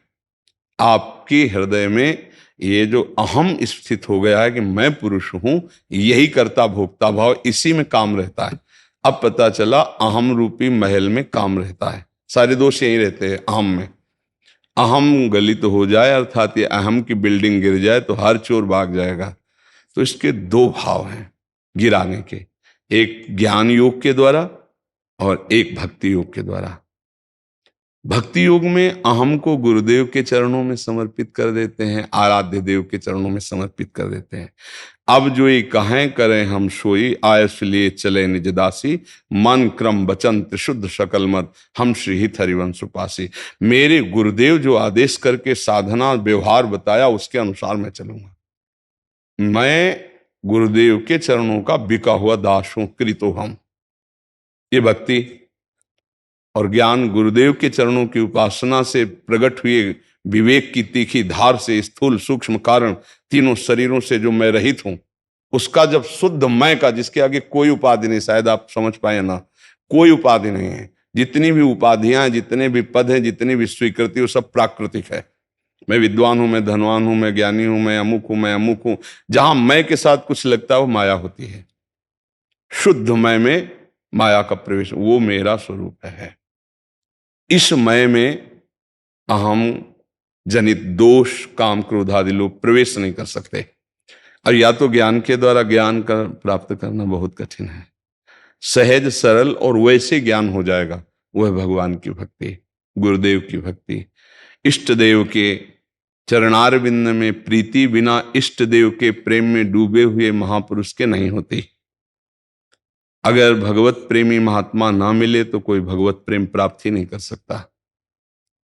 आपके हृदय में ये जो अहम स्थित हो गया है कि मैं पुरुष हूं, यही कर्ता भोक्ता भाव, इसी में काम रहता है। अब पता चला अहम रूपी महल में काम रहता है, सारे दोष यही रहते हैं अहम में। अहम गलित हो जाए, अर्थात ये अहम की बिल्डिंग गिर जाए तो हर चोर भाग जाएगा। तो इसके 2 भाव हैं गिराने के, एक ज्ञान योग के द्वारा और एक भक्ति योग के द्वारा। भक्ति योग में अहम को गुरुदेव के चरणों में समर्पित कर देते हैं, आराध्य देव के चरणों में समर्पित कर देते हैं। अब जो ये कहें करें हम सोई, आयस लिए चले निज दासी, मन क्रम वचन त्रिशुद्ध सकल मत, हम श्रीहित हरिवंश उपासी। मेरे गुरुदेव जो आदेश करके साधना व्यवहार बताया, उसके अनुसार मैं चलूंगा। मैं गुरुदेव के चरणों का बिका हुआ दास हूं, कृतो हम। ये भक्ति और ज्ञान गुरुदेव के चरणों की उपासना से प्रकट हुए विवेक की तीखी धार से स्थूल सूक्ष्म कारण तीनों शरीरों से जो मैं रहित हूं, उसका जब शुद्ध मैं का, जिसके आगे कोई उपाधि नहीं, शायद आप समझ पाए ना, कोई उपाधि नहीं है। जितनी भी उपाधियां, जितने भी पद हैं, जितनी भी स्वीकृति, वो सब प्राकृतिक है। मैं विद्वान हूं, मैं धनवान हूं, मैं ज्ञानी हूं, मैं अमुक हूं, मैं अमुक हूं। जहां मैं के साथ कुछ लगता है वो माया होती है। शुद्ध मैं में माया का प्रवेश, वो मेरा स्वरूप है। इस मय में अहम जनित दोष, काम, क्रोध आदि लोग प्रवेश नहीं कर सकते। और या तो ज्ञान के द्वारा ज्ञान का प्राप्त करना बहुत कठिन है। सहज सरल और वैसे ज्ञान हो जाएगा, वह भगवान की भक्ति, गुरुदेव की भक्ति। इष्ट देव के चरणारविंद में प्रीति बिना इष्ट देव के प्रेम में डूबे हुए महापुरुष के नहीं होती। अगर भगवत प्रेमी महात्मा ना मिले तो कोई भगवत प्रेम प्राप्त ही नहीं कर सकता।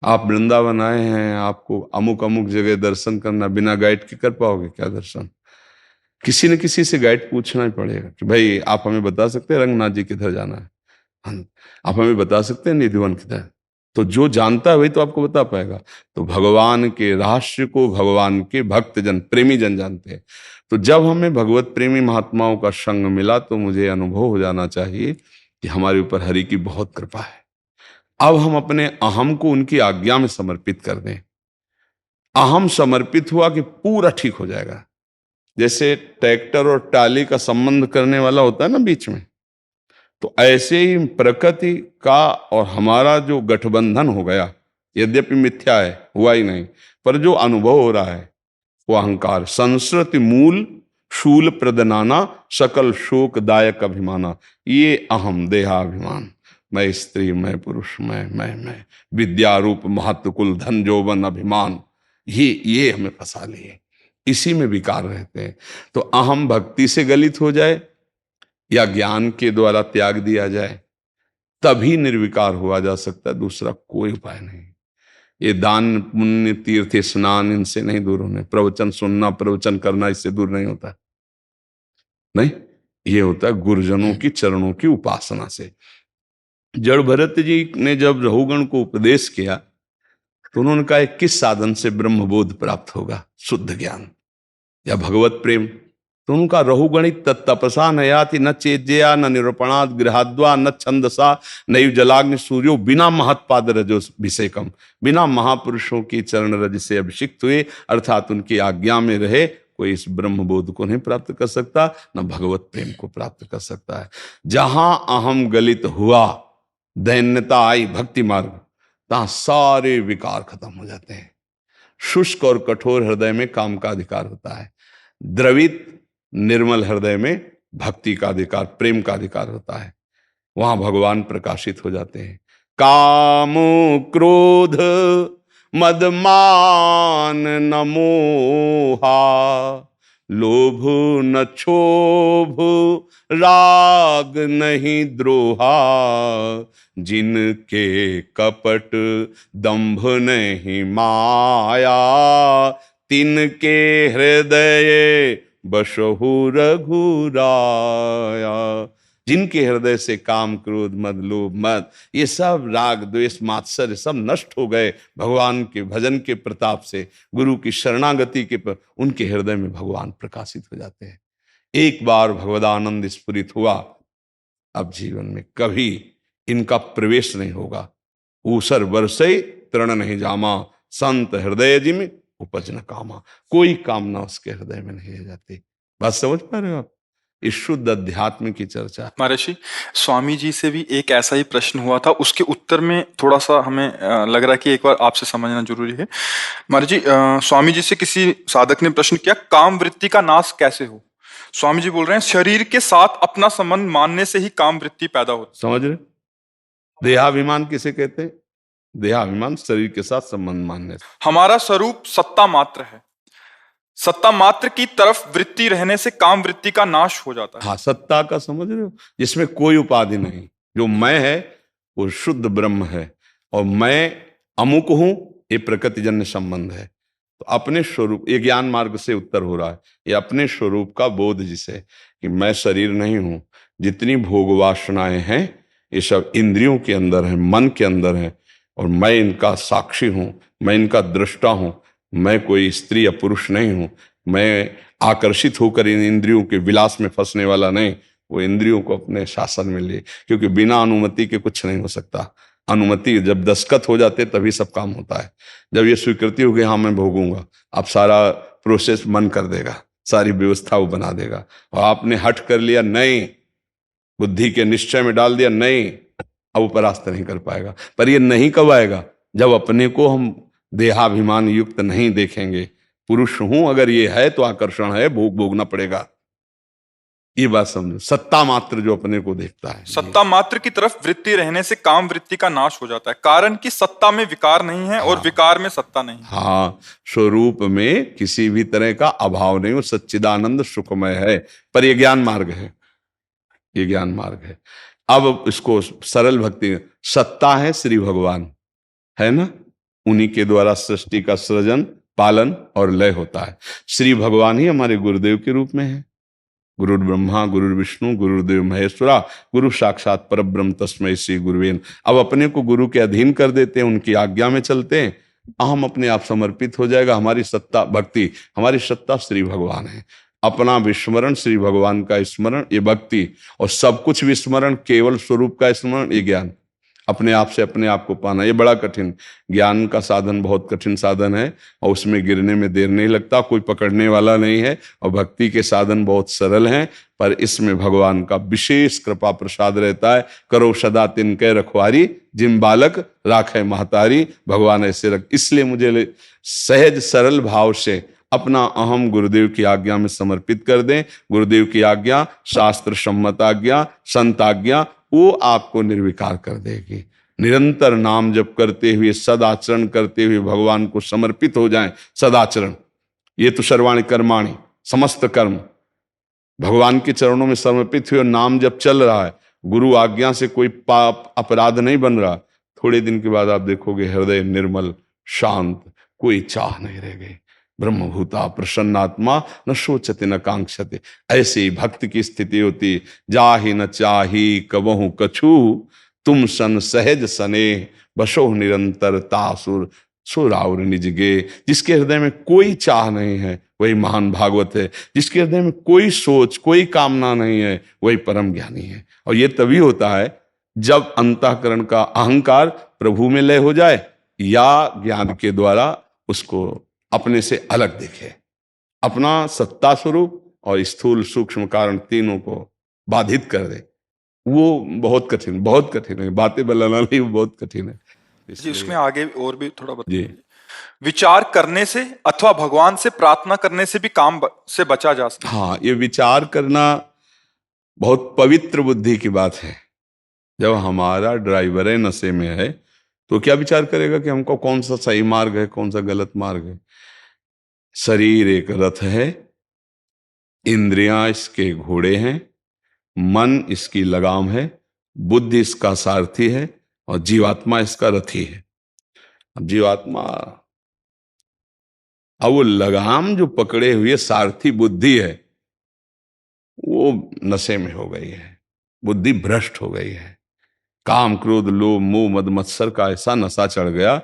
आप वृंदावन आए हैं, आपको अमुक अमुक जगह दर्शन करना, बिना गाइड के कर पाओगे क्या दर्शन? किसी न किसी से गाइड पूछना ही पड़ेगा कि भाई आप हमें बता सकते हैं रंगनाथ जी किधर जाना है, आप हमें बता सकते हैं निधिवन किधर? तो जो जानता है वही तो आपको बता पाएगा। तो भगवान के रहस्य को भगवान के भक्त जन, प्रेमी जन जानते हैं। तो जब हमें भगवत प्रेमी महात्माओं का संग मिला तो मुझे अनुभव हो जाना चाहिए कि हमारे ऊपर हरि की बहुत कृपा है। अब हम अपने अहम को उनकी आज्ञा में समर्पित कर दें। अहम समर्पित हुआ कि पूरा ठीक हो जाएगा। जैसे ट्रैक्टर और टाली का संबंध करने वाला होता है ना बीच में, तो ऐसे ही प्रकृति का और हमारा जो गठबंधन हो गया, यद्यपि मिथ्या है, हुआ ही नहीं, पर जो अनुभव हो रहा है वो अहंकार। संस्कृति मूल शूल प्रदनाना सकल शोक दायक अभिमाना, ये अहम देहाभिमान, मैं स्त्री, मैं पुरुष, मैं विद्यारूप महत्व कुल धन जौवन अभिमान, ये हमें फंसा लिए, इसी में विकार रहते हैं। तो अहम भक्ति से गलित हो जाए या ज्ञान के द्वारा त्याग दिया जाए, तभी निर्विकार हुआ जा सकता है, दूसरा कोई उपाय नहीं। ये दान पुण्य तीर्थ स्नान इनसे नहीं दूर होने, प्रवचन सुनना प्रवचन करना इससे दूर नहीं होता, नहीं, ये होता है गुरुजनों की चरणों की उपासना से। जड़ भरत जी ने जब रहुगण को उपदेश किया तो उन्होंने कहा किस साधन से ब्रह्मबोध प्राप्त होगा, शुद्ध ज्ञान या भगवत प्रेम। तो उनका रहुगणित तत्तपसा न याति न चेज्या न निरूपणाद गृहाद्वा न छंदसा नैव जलाग्नि सूर्यो बिना महत्पाद रजो विषेकम, बिना महापुरुषों की चरण रज से अभिषिक्त हुए अर्थात उनकी आज्ञा में रहे, कोई इस ब्रह्मबोध को नहीं प्राप्त कर सकता, न भगवत प्रेम को प्राप्त कर सकता है। जहां अहम गलित हुआ, दैन्यता आई भक्ति मार्ग, तहां सारे विकार खत्म हो जाते हैं। शुष्क और कठोर हृदय में काम का अधिकार होता है, द्रवित निर्मल हृदय में भक्ति का अधिकार, प्रेम का अधिकार होता है। वहां भगवान प्रकाशित हो जाते हैं। काम क्रोध मदमान न मोहा, लोभ न क्षोभ राग नहीं द्रोहा, जिनके कपट दंभ नहीं माया, तिनके हृदय बशहु रघुराया। जिनके हृदय से काम क्रोध मद लोभ मद ये सब राग द्वेष मात्सर्य सब नष्ट हो गए भगवान के भजन के प्रताप से, गुरु की शरणागति के पर उनके हृदय में भगवान प्रकाशित हो जाते हैं। एक बार भगवदानंद स्फुरित हुआ, अब जीवन में कभी इनका प्रवेश नहीं होगा। ऊसर बरसे तृण नहीं जामा, संत हृदय जिम उपज न कामा, कोई कामना उसके हृदय में नहीं रह जाती। बात समझ पा रहे हो आप? इस शुद्ध अध्यात्म की चर्चा। महर्षि, स्वामी जी से भी एक ऐसा ही प्रश्न हुआ था, उसके उत्तर में थोड़ा सा हमें लग रहा है कि एक बार आपसे समझना जरूरी है। महर्षि जी, स्वामी जी से किसी साधक ने प्रश्न किया, काम वृत्ति का नाश कैसे हो? स्वामी जी बोल रहे हैं, शरीर के साथ अपना संबंध मानने से ही काम वृत्ति पैदा होती। समझ रहे? देहाभिमान किसे कहते हैं? देहाभिमान शरीर के साथ संबंध मानने से। हमारा स्वरूप सत्ता मात्र है, सत्ता मात्र की तरफ वृत्ति रहने से काम वृत्ति का नाश हो जाता है। हाँ, सत्ता का समझ रहे हो, जिसमें कोई उपाधि नहीं, जो मैं है वो शुद्ध ब्रह्म है, और मैं अमुक हूं ये प्रकृतिजन्य संबंध है। तो अपने स्वरूप, ये ज्ञान मार्ग से उत्तर हो रहा है, ये अपने स्वरूप का बोध जिसे कि मैं शरीर नहीं हूं, जितनी भोग वासनाएं हैं ये सब इंद्रियों के अंदर है, मन के अंदर है, और मैं इनका साक्षी हूं, मैं इनका दृष्टा हूं, मैं कोई स्त्री या पुरुष नहीं हूं, मैं आकर्षित होकर इन इंद्रियों के विलास में फंसने वाला नहीं, वो इंद्रियों को अपने शासन में ले, क्योंकि बिना अनुमति के कुछ नहीं हो सकता। अनुमति जब दस्तखत हो जाते तभी सब काम होता है। जब ये स्वीकृति हो गई हाँ मैं भोगूंगा, अब सारा प्रोसेस मन कर देगा, सारी व्यवस्था वो बना देगा। और आपने हट कर लिया नहीं, बुद्धि के निश्चय में डाल दिया नहीं, अब वो परास्त नहीं कर पाएगा। पर ये नहीं कब आएगा? जब अपने को हम देहाभिमान युक्त नहीं देखेंगे। पुरुष हूं अगर ये है तो आकर्षण है, भोग भोगना पड़ेगा, ये बात समझो। सत्ता मात्र जो अपने को देखता है, सत्ता मात्र की तरफ वृत्ति रहने से काम वृत्ति का नाश हो जाता है, कारण कि सत्ता में विकार नहीं है और विकार में सत्ता नहीं है। हाँ, स्वरूप में किसी भी तरह का अभाव नहीं, वो सच्चिदानंद सुखमय है। पर ये ज्ञान मार्ग है, ये ज्ञान मार्ग है। अब इसको सरल भक्ति, सत्ता है श्री भगवान, है ना, उन्हीं के द्वारा सृष्टि का सृजन पालन और लय होता है। श्री भगवान ही हमारे गुरुदेव के रूप में है। गुरु ब्रह्मा गुरु विष्णु गुरुदेव महेश्वरा, गुरु साक्षात परब्रह्म तस्मै श्री गुरुवेन। अब अपने को गुरु के अधीन कर देते हैं, उनकी आज्ञा में चलते हैं, हम अपने आप समर्पित हो जाएगा। हमारी सत्ता भक्ति, हमारी सत्ता श्री भगवान है। अपना विस्मरण, श्री भगवान का स्मरण, ये भक्ति, और सब कुछ विस्मरण, केवल स्वरूप का स्मरण, ये ज्ञान। अपने आप से अपने आप को पाना, ये बड़ा कठिन, ज्ञान का साधन बहुत कठिन साधन है और उसमें गिरने में देर नहीं लगता, कोई पकड़ने वाला नहीं है। और भक्ति के साधन बहुत सरल हैं, पर इसमें भगवान का विशेष कृपा प्रसाद रहता है। करो सदा तिनके रखवारी, जिम बालक राखे महतारी। भगवान ऐसे रख, इसलिए मुझे सहज सरल भाव से अपना अहम गुरुदेव की आज्ञा में समर्पित कर दें। गुरुदेव की आज्ञा, शास्त्र सम्मत आज्ञा, संत आज्ञा, वो आपको निर्विकार कर देगी। निरंतर नाम जप करते हुए, सदाचरण करते हुए भगवान को समर्पित हो जाएं। सदाचरण, ये तो सर्वाणि कर्माणि, समस्त कर्म भगवान के चरणों में समर्पित हुए, नाम जब चल रहा है, गुरु आज्ञा से कोई पाप अपराध नहीं बन रहा, थोड़े दिन के बाद आप देखोगे हृदय निर्मल शांत, कोई चाह नहीं रह गई। ब्रह्मभूता प्रसन्नात्मा न शोचते न कांक्षते, ऐसी भक्त की स्थिति होती। जाहि न चाही कबहु कछु, तुम सन सहज सने, बसो निरंतर तासुर सुराउर निजगे। जिसके हृदय में कोई चाह नहीं है वही महान भागवत है। जिसके हृदय में कोई सोच, कोई कामना नहीं है, वही परम ज्ञानी है। और ये तभी होता है जब अंतःकरण का अहंकार प्रभु में लय हो जाए, या ज्ञान के द्वारा उसको अपने से अलग दिखे, अपना सत्ता स्वरूप और स्थूल सूक्ष्म कारण तीनों को बाधित कर दे। वो बहुत कठिन है, बातें बनाना नहीं, वो बहुत कठिन है। जी, उसमें आगे और भी थोड़ा जी, बताइए। विचार करने से अथवा भगवान से प्रार्थना करने से भी काम से बचा जा सकता है। हाँ, ये विचार करना बहुत पवित्र बुद्धि की बात है। जब हमारा ड्राइवर है नशे में है तो क्या विचार करेगा कि हमको कौन सा सही मार्ग है, कौन सा गलत मार्ग है। शरीर एक रथ है, इंद्रियां इसके घोड़े हैं, मन इसकी लगाम है, बुद्धि इसका सारथी है और जीवात्मा इसका रथी है। अब जीवात्मा, अब वो लगाम जो पकड़े हुए सारथी बुद्धि है, वो नशे में हो गई है, बुद्धि भ्रष्ट हो गई है। काम क्रोध लोभ मोह मद मत्सर का ऐसा नशा चढ़ गया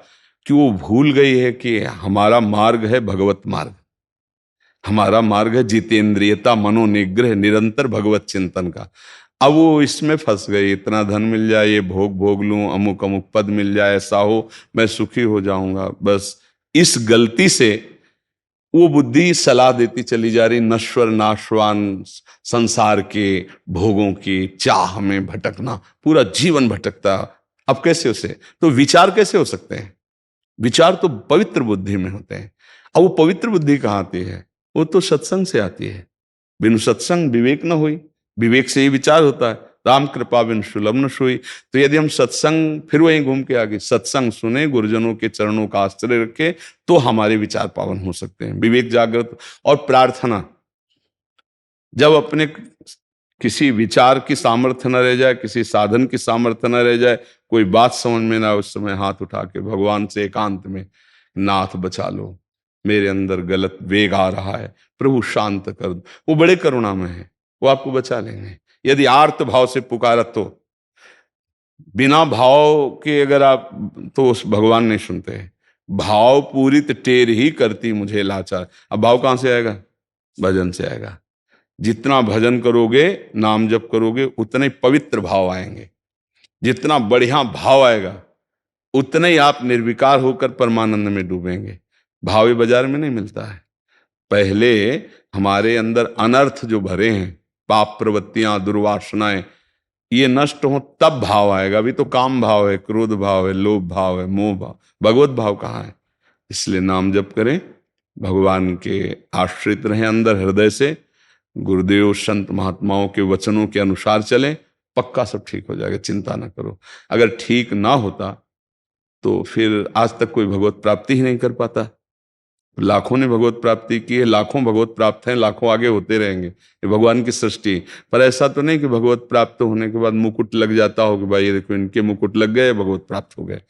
कि वो भूल गई है कि हमारा मार्ग है भगवत मार्ग, हमारा मार्ग है जितेंद्रियता, मनोनिग्रह, निरंतर भगवत चिंतन का। अब वो इसमें फंस गई, इतना धन मिल जाए, ये भोग भोग लूं, अमुक अमुक पद मिल जाए, ऐसा हो, मैं सुखी हो जाऊंगा। बस इस गलती से वो बुद्धि सलाह देती चली जा रही, नश्वर नाशवान संसार के भोगों की चाह में भटकना, पूरा जीवन भटकता। अब कैसे उसे, तो विचार कैसे हो सकते हैं? विचार तो पवित्र बुद्धि में होते हैं। अब वो पवित्र बुद्धि कहाँ आती है? वो तो सत्संग से आती है। बिनु सत्संग विवेक न हुई, विवेक से ही विचार होता है। राम कृपा बिन सुलभ न सोई। तो यदि हम सत्संग, फिर वहीं घूम के आगे, सत्संग सुने, गुरुजनों के चरणों का आश्रय रखे, तो हमारे विचार पावन हो सकते हैं, विवेक जागृत। और प्रार्थना, जब अपने किसी विचार की सामर्थ्य न रह जाए, किसी साधन की सामर्थ्य न रह जाए, कोई बात समझ में ना, उस समय हाथ उठा के भगवान से एकांत में, नाथ बचा लो, मेरे अंदर गलत वेग आ रहा है, प्रभु शांत कर दो। वो बड़े करुणा में है, वो आपको बचा लेंगे। यदि आर्त भाव से पुकारा तो, बिना भाव के अगर आप, तो उस भगवान नहीं सुनते हैं। भाव पूरित टेर ही करती मुझे लाचार। अब भाव कहां से आएगा? भजन से आएगा। जितना भजन करोगे, नाम जप करोगे, उतने पवित्र भाव आएंगे। जितना बढ़िया भाव आएगा, उतने ही आप निर्विकार होकर परमानंद में डूबेंगे। भाव ये बाजार में नहीं मिलता है। पहले हमारे अंदर अनर्थ जो भरे हैं, पाप प्रवृत्तियां, दुर्वासनाएं, ये नष्ट हो तब भाव आएगा। अभी तो काम भाव है, क्रोध भाव है, लोभ भाव है, मोह भाव, भगवत भाव कहाँ है? इसलिए नाम जप करें, भगवान के आश्रित रहें अंदर हृदय से, गुरुदेव संत महात्माओं के वचनों के अनुसार चलें, पक्का सब ठीक हो जाएगा, चिंता ना करो। अगर ठीक ना होता तो फिर आज तक कोई भगवत प्राप्ति ही नहीं कर पाता। लाखों ने भगवत प्राप्ति की है, लाखों भगवत प्राप्त हैं, लाखों आगे होते रहेंगे। ये भगवान की सृष्टि। पर ऐसा तो नहीं कि भगवत प्राप्त होने के बाद मुकुट लग जाता हो कि भाई ये देखो इनके मुकुट लग गए, भगवत प्राप्त हो गए।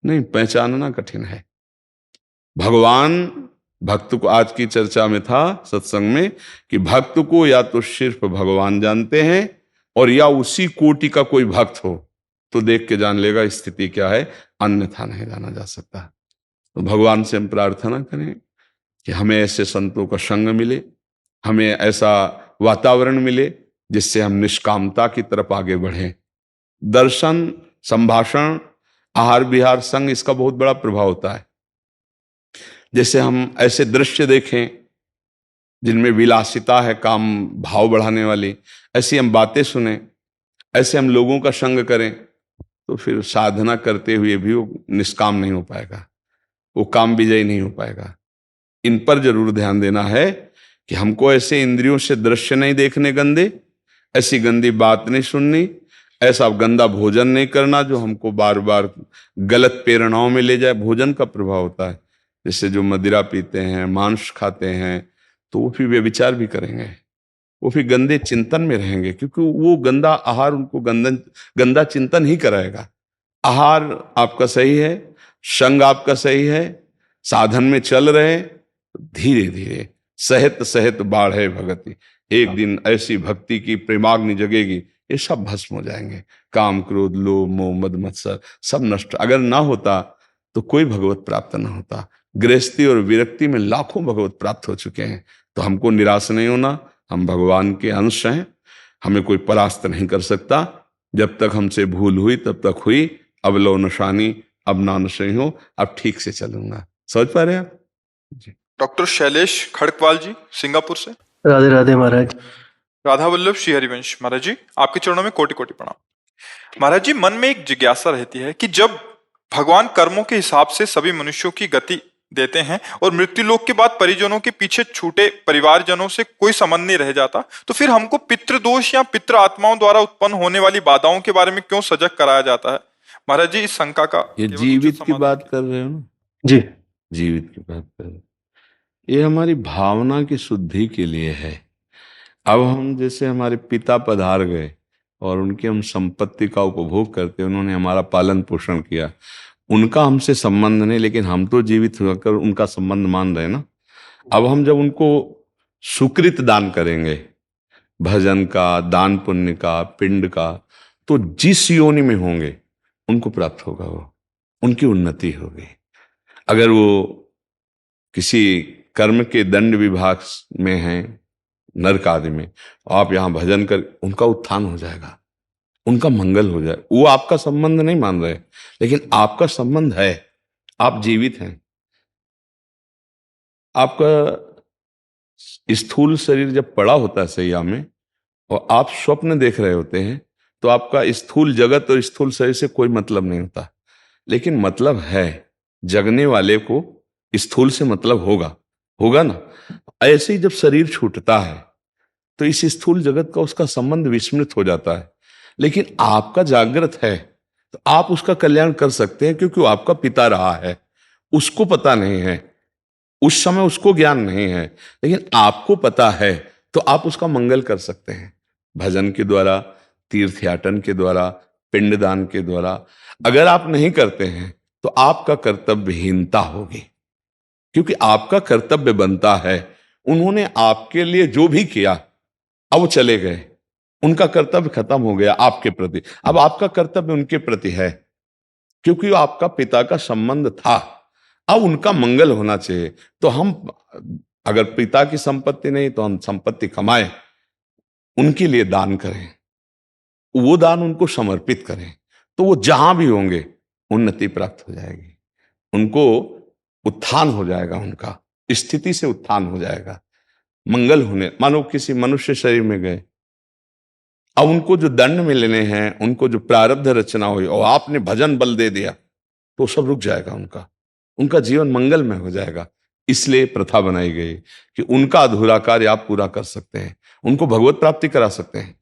नहीं, पहचानना कठिन है। भगवान भक्त को, आज की चर्चा में था सत्संग में कि भक्त को या तो सिर्फ भगवान जानते हैं, और या उसी कोटि का कोई भक्त हो तो देख के जान लेगा स्थिति क्या है, अन्यथा नहीं जाना जा सकता। तो भगवान से हम प्रार्थना करें कि हमें ऐसे संतों का संग मिले, हमें ऐसा वातावरण मिले जिससे हम निष्कामता की तरफ आगे बढ़ें। दर्शन संभाषण, आहार विहार, संग, इसका बहुत बड़ा प्रभाव होता है। जैसे हम ऐसे दृश्य देखें जिनमें विलासिता है, काम भाव बढ़ाने वाली, ऐसी हम बातें सुने, ऐसे हम लोगों का संग करें, तो फिर साधना करते हुए भी वो निष्काम नहीं हो पाएगा, वो काम विजयी नहीं हो पाएगा। इन पर जरूर ध्यान देना है कि हमको ऐसे इंद्रियों से दृश्य नहीं देखने गंदे, ऐसी गंदी बात नहीं सुननी, ऐसा गंदा भोजन नहीं करना जो हमको बार बार गलत प्रेरणाओं में ले जाए। भोजन का प्रभाव होता है, जैसे जो मदिरा पीते हैं, मांस खाते हैं, तो वो फिर व्यभिचार भी करेंगे, वो फिर गंदे चिंतन में रहेंगे, क्योंकि वो गंदा आहार उनको गंदा चिंतन ही कराएगा। आहार आपका सही है, संग आपका सही है, साधन में चल रहे, धीरे धीरे सहत सहत बाढ़े भगति, एक दिन ऐसी भक्ति की प्रेमाग्नि जगेगी, ये सब भस्म हो जाएंगे। काम, क्रोध, लोभ, मोह, मद, मत्सर सब नष्ट। अगर ना होता तो कोई भगवत प्राप्त ना होता। गृहस्थी और विरक्ति में लाखों भगवत प्राप्त हो चुके हैं। तो हमको निराश नहीं होना, हम भगवान के अंश हैं, हमें कोई परास्त नहीं कर सकता। जब तक हमसे भूल हुई तब तक हुई, अब लो नशानी, अब ना नशे हो, अब ठीक से चलूंगा। समझ पा रहे हैं आप जी? डॉक्टर शैलेश खड़कवाल जी, सिंगापुर से। राधे राधे महाराज। राधा वल्लभ श्री हरिवंश महाराज जी, आपके चरणों में कोटि कोटि प्रणाम। महाराज जी, मन में एक जिज्ञासा रहती है कि जब भगवान कर्मों के हिसाब से सभी मनुष्यों की गति देते हैं और मृत्यु लोक के बाद परिजनों के पीछे छूटे परिवारजनों से कोई संबंध नहीं रह जाता, तो फिर हमको पितृदोष या पितृ आत्माओं द्वारा उत्पन्न होने वाली बाधाओं के बारे में क्यों सजग कराया जाता है? महाराज जी, इस शंका का ये केवल जीवित उचित की समाधान बात कर रहे हो ना? जी जीवित की बात कर रहे हो। ये हमारी भावना की शुद्धि के लिए है। अब हम जैसे हमारे पिता पधार गए और उनकी हम संपत्ति का उपभोग करते, उन्होंने हमारा पालन पोषण किया, उनका हमसे संबंध नहीं, लेकिन हम तो जीवित होकर उनका संबंध मान रहे ना। अब हम जब उनको सुकृत दान करेंगे, भजन का, दान पुण्य का, पिंड का, तो जिस योनि में होंगे उनको प्राप्त होगा, वो उनकी उन्नति होगी। अगर वो किसी कर्म के दंड विभाग में हैं, नरक आदि में, आप यहां भजन कर, उनका उत्थान हो जाएगा, उनका मंगल हो जाए। वो आपका संबंध नहीं मान रहे, लेकिन आपका संबंध है, आप जीवित हैं। आपका स्थूल शरीर जब पड़ा होता है सैया में और आप स्वप्न देख रहे होते हैं, तो आपका स्थूल जगत और स्थूल शरीर से कोई मतलब नहीं होता, लेकिन मतलब है, जगने वाले को स्थूल से मतलब होगा ना। ऐसे ही जब शरीर छूटता है तो इस स्थूल जगत का उसका संबंध विस्मृत हो जाता है, लेकिन आपका जागृत है तो आप उसका कल्याण कर सकते हैं, क्योंकि वो आपका पिता रहा है। उसको पता नहीं है, उस समय उसको ज्ञान नहीं है, लेकिन आपको पता है, तो आप उसका मंगल कर सकते हैं भजन के द्वारा, तीर्थयाटन के द्वारा, पिंडदान के द्वारा। अगर आप नहीं करते हैं तो आपका कर्तव्यहीनता होगी, क्योंकि आपका कर्तव्य बनता है। उन्होंने आपके लिए जो भी किया, अब वो चले गए, उनका कर्तव्य खत्म हो गया आपके प्रति, अब आपका कर्तव्य उनके प्रति है, क्योंकि वो आपका पिता का संबंध था। अब उनका मंगल होना चाहिए। तो हम अगर पिता की संपत्ति नहीं तो हम संपत्ति कमाएं, उनके लिए दान करें, वो दान उनको समर्पित करें, तो वो जहां भी होंगे उन्नति प्राप्त हो जाएगी, उनको उत्थान हो जाएगा, उनका स्थिति से उत्थान हो जाएगा, मंगल होने। मानो किसी मनुष्य शरीर में गए, अब उनको जो दंड मिलने हैं, उनको जो प्रारब्ध रचना हुई, और आपने भजन बल दे दिया, तो सब रुक जाएगा, उनका जीवन मंगलमय हो जाएगा। इसलिए प्रथा बनाई गई कि उनका अधूरा कार्य आप पूरा कर सकते हैं, उनको भगवत प्राप्ति करा सकते हैं।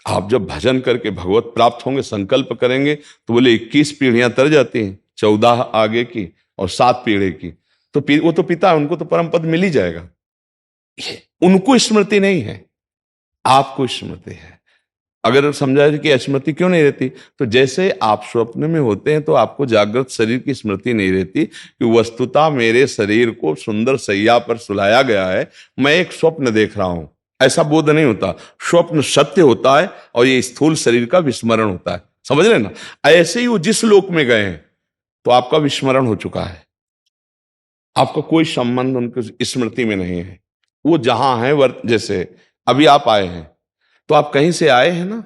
आप जब भजन करके भगवत प्राप्त होंगे, संकल्प करेंगे, तो बोले 21 पीढ़ियां तर जाती हैं, 14 आगे की और 7 पीढ़ी की, तो वो तो पिता है, उनको तो परम पद मिल ही जाएगा। उनको स्मृति नहीं है, आपको स्मृति है। अगर समझा जाए कि स्मृति क्यों नहीं रहती, तो जैसे आप स्वप्न में होते हैं तो आपको जागृत शरीर की स्मृति नहीं रहती कि वस्तुतः मेरे शरीर को सुंदर सैया पर सुलाया गया है, मैं एक स्वप्न देख रहा हूं, ऐसा बोध नहीं होता। स्वप्न सत्य होता है और ये स्थूल शरीर का विस्मरण होता है। समझ रहे ना? ऐसे ही वो जिस लोक में गए हैं तो आपका विस्मरण हो चुका है, आपका कोई संबंध उनकी स्मृति में नहीं है। वो जहां है, जैसे अभी आप आए हैं तो आप कहीं से आए हैं ना,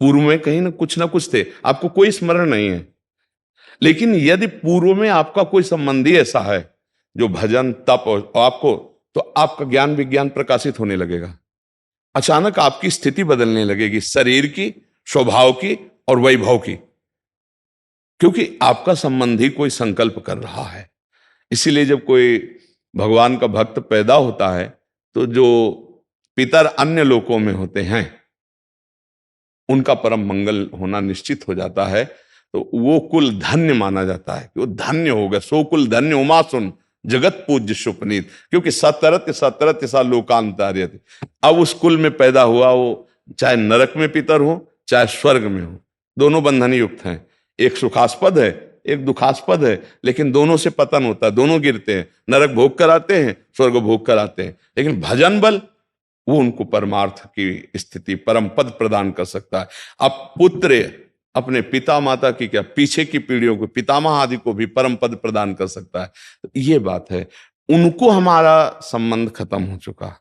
पूर्व में कहीं ना कुछ थे, आपको कोई स्मरण नहीं है। लेकिन यदि पूर्व में आपका कोई संबंधी ऐसा है जो भजन तप और आपको, तो आपका ज्ञान विज्ञान प्रकाशित होने लगेगा। अचानक आपकी स्थिति बदलने लगेगी, शरीर की, स्वभाव की और वैभव की, क्योंकि आपका संबंधी कोई संकल्प कर रहा है। इसीलिए जब कोई भगवान का भक्त पैदा होता है तो जो पितर अन्य लोकों में होते हैं उनका परम मंगल होना निश्चित हो जाता है। तो वो कुल धन्य माना जाता है कि वो धन्य हो गया। सो कुल धन्य उमा सुन जगत पूज्य सुपनीत, क्योंकि सतरत सतरत सा लोकांतर्यत। अब उस कुल में पैदा हुआ, वो चाहे नरक में पितर हो चाहे स्वर्ग में हो, दोनों बंधन युक्त हैं। एक सुखास्पद है, एक दुखास्पद है, लेकिन दोनों से पतन होता है, दोनों गिरते हैं। नरक भोग कराते हैं, स्वर्ग भोग कराते हैं, लेकिन भजन बल वो उनको परमार्थ की स्थिति, परम पद प्रदान कर सकता है। अब पुत्र अपने पिता माता की क्या, पीछे की पीढ़ियों को, पितामह आदि को भी परम पद प्रदान कर सकता है। तो ये बात है, उनको हमारा संबंध खत्म हो चुका,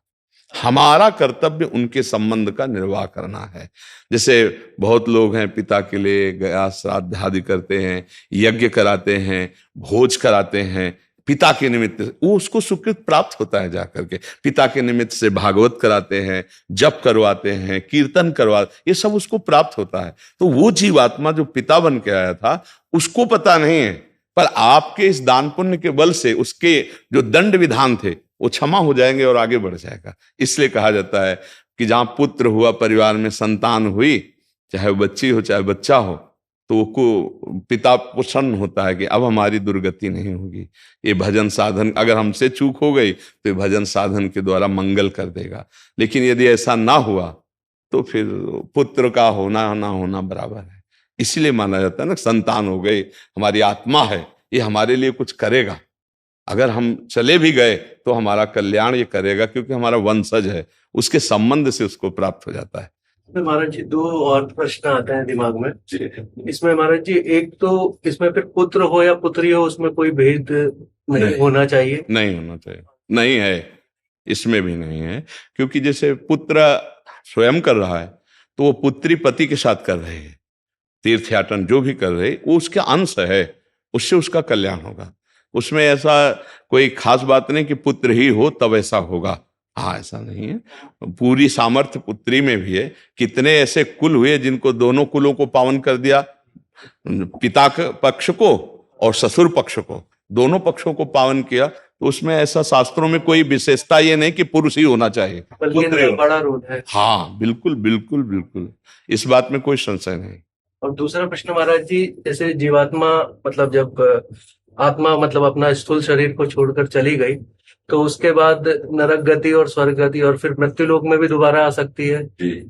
हमारा कर्तव्य उनके संबंध का निर्वाह करना है। जैसे बहुत लोग हैं, पिता के लिए गया श्राद्ध आदि करते हैं, यज्ञ कराते हैं, भोज कराते हैं, पिता के निमित्त वो उसको सुकृत प्राप्त होता है। जाकर के पिता के निमित्त से भागवत कराते हैं, जप करवाते हैं, कीर्तन ये सब उसको प्राप्त होता है। तो वो जीवात्मा जो पिता बन के आया था उसको पता नहीं है, पर आपके इस दान पुण्य के बल से उसके जो दंड विधान थे वो क्षमा हो जाएंगे और आगे बढ़ जाएगा। इसलिए कहा जाता है कि जहां पुत्र हुआ, परिवार में संतान हुई, चाहे वो बच्ची हो चाहे बच्चा हो, तो को पिता प्रसन्न होता है कि अब हमारी दुर्गति नहीं होगी। ये भजन साधन, अगर हमसे चूक हो गई तो ये भजन साधन के द्वारा मंगल कर देगा। लेकिन यदि ऐसा ना हुआ तो फिर पुत्र का होना ना होना बराबर है। इसलिए माना जाता है ना, संतान हो गई, हमारी आत्मा है, ये हमारे लिए कुछ करेगा। अगर हम चले भी गए तो हमारा कल्याण ये करेगा, क्योंकि हमारा वंशज है, उसके संबंध से उसको प्राप्त हो जाता है। महाराज जी, दो और प्रश्न आते हैं दिमाग में इसमें महाराज जी। एक तो इसमें फिर पुत्र हो या पुत्री हो, उसमें कोई भेद नहीं होना चाहिए? नहीं होना चाहिए, नहीं है, इसमें भी नहीं है। क्योंकि जैसे पुत्र स्वयं कर रहा है तो वो पुत्री पति के साथ कर रहे हैं, तीर्थयाटन जो भी कर रहे वो उसके अंश है, उससे उसका कल्याण होगा। उसमें ऐसा कोई खास बात नहीं कि पुत्र ही हो तब ऐसा होगा, हाँ ऐसा नहीं है। पूरी सामर्थ्य पुत्री में भी है। कितने ऐसे कुल हुए जिनको दोनों कुलों को पावन कर दिया, पिता पक्ष को और ससुर पक्ष को, दोनों पक्षों को पावन किया। तो उसमें ऐसा शास्त्रों में कोई विशेषता ये नहीं कि पुरुष ही होना चाहिए, बल्कि बड़ा रोल है। हाँ बिल्कुल बिल्कुल बिल्कुल, इस बात में कोई संशय नहीं। और दूसरा प्रश्न महाराज जी, जैसे जीवात्मा मतलब जब आत्मा मतलब अपना स्थूल शरीर को छोड़कर चली गई तो उसके बाद नरक गति और स्वर्ग गति और फिर मृत्यु लोक में भी दोबारा आ सकती है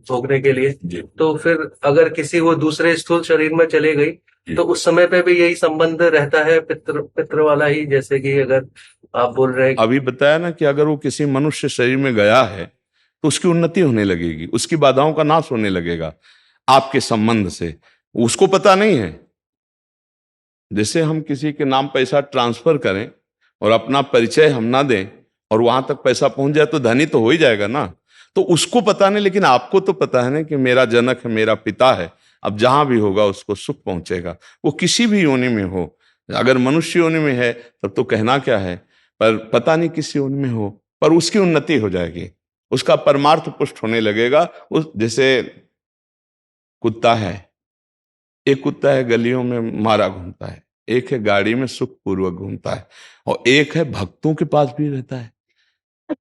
भोगने के लिए। तो फिर अगर किसी वो दूसरे स्थूल शरीर में चले गई तो उस समय पे भी यही संबंध रहता है, पितृ वाला ही, जैसे कि अगर आप बोल रहे हैं अभी बताया ना कि अगर वो किसी मनुष्य शरीर में गया है तो उसकी उन्नति होने लगेगी, उसकी बाधाओं का नाश होने लगेगा आपके संबंध से, उसको पता नहीं है। जैसे हम किसी के नाम पैसा ट्रांसफर करें और अपना परिचय हम ना दें और वहां तक पैसा पहुंच जाए तो धनी तो हो ही जाएगा ना। तो उसको पता नहीं, लेकिन आपको तो पता है ना कि मेरा जनक है, मेरा पिता है, अब जहां भी होगा उसको सुख पहुंचेगा, वो किसी भी योनि में हो। अगर मनुष्य योनि में है तब तो कहना क्या है, पर पता नहीं किस योनि में हो, पर उसकी उन्नति हो जाएगी, उसका परमार्थ पुष्ट होने लगेगा। उस जैसे कुत्ता है, एक कुत्ता है गलियों में मारा घूमता है, एक है गाड़ी में सुख पूर्वक घूमता है, और एक है भक्तों के पास भी रहता है,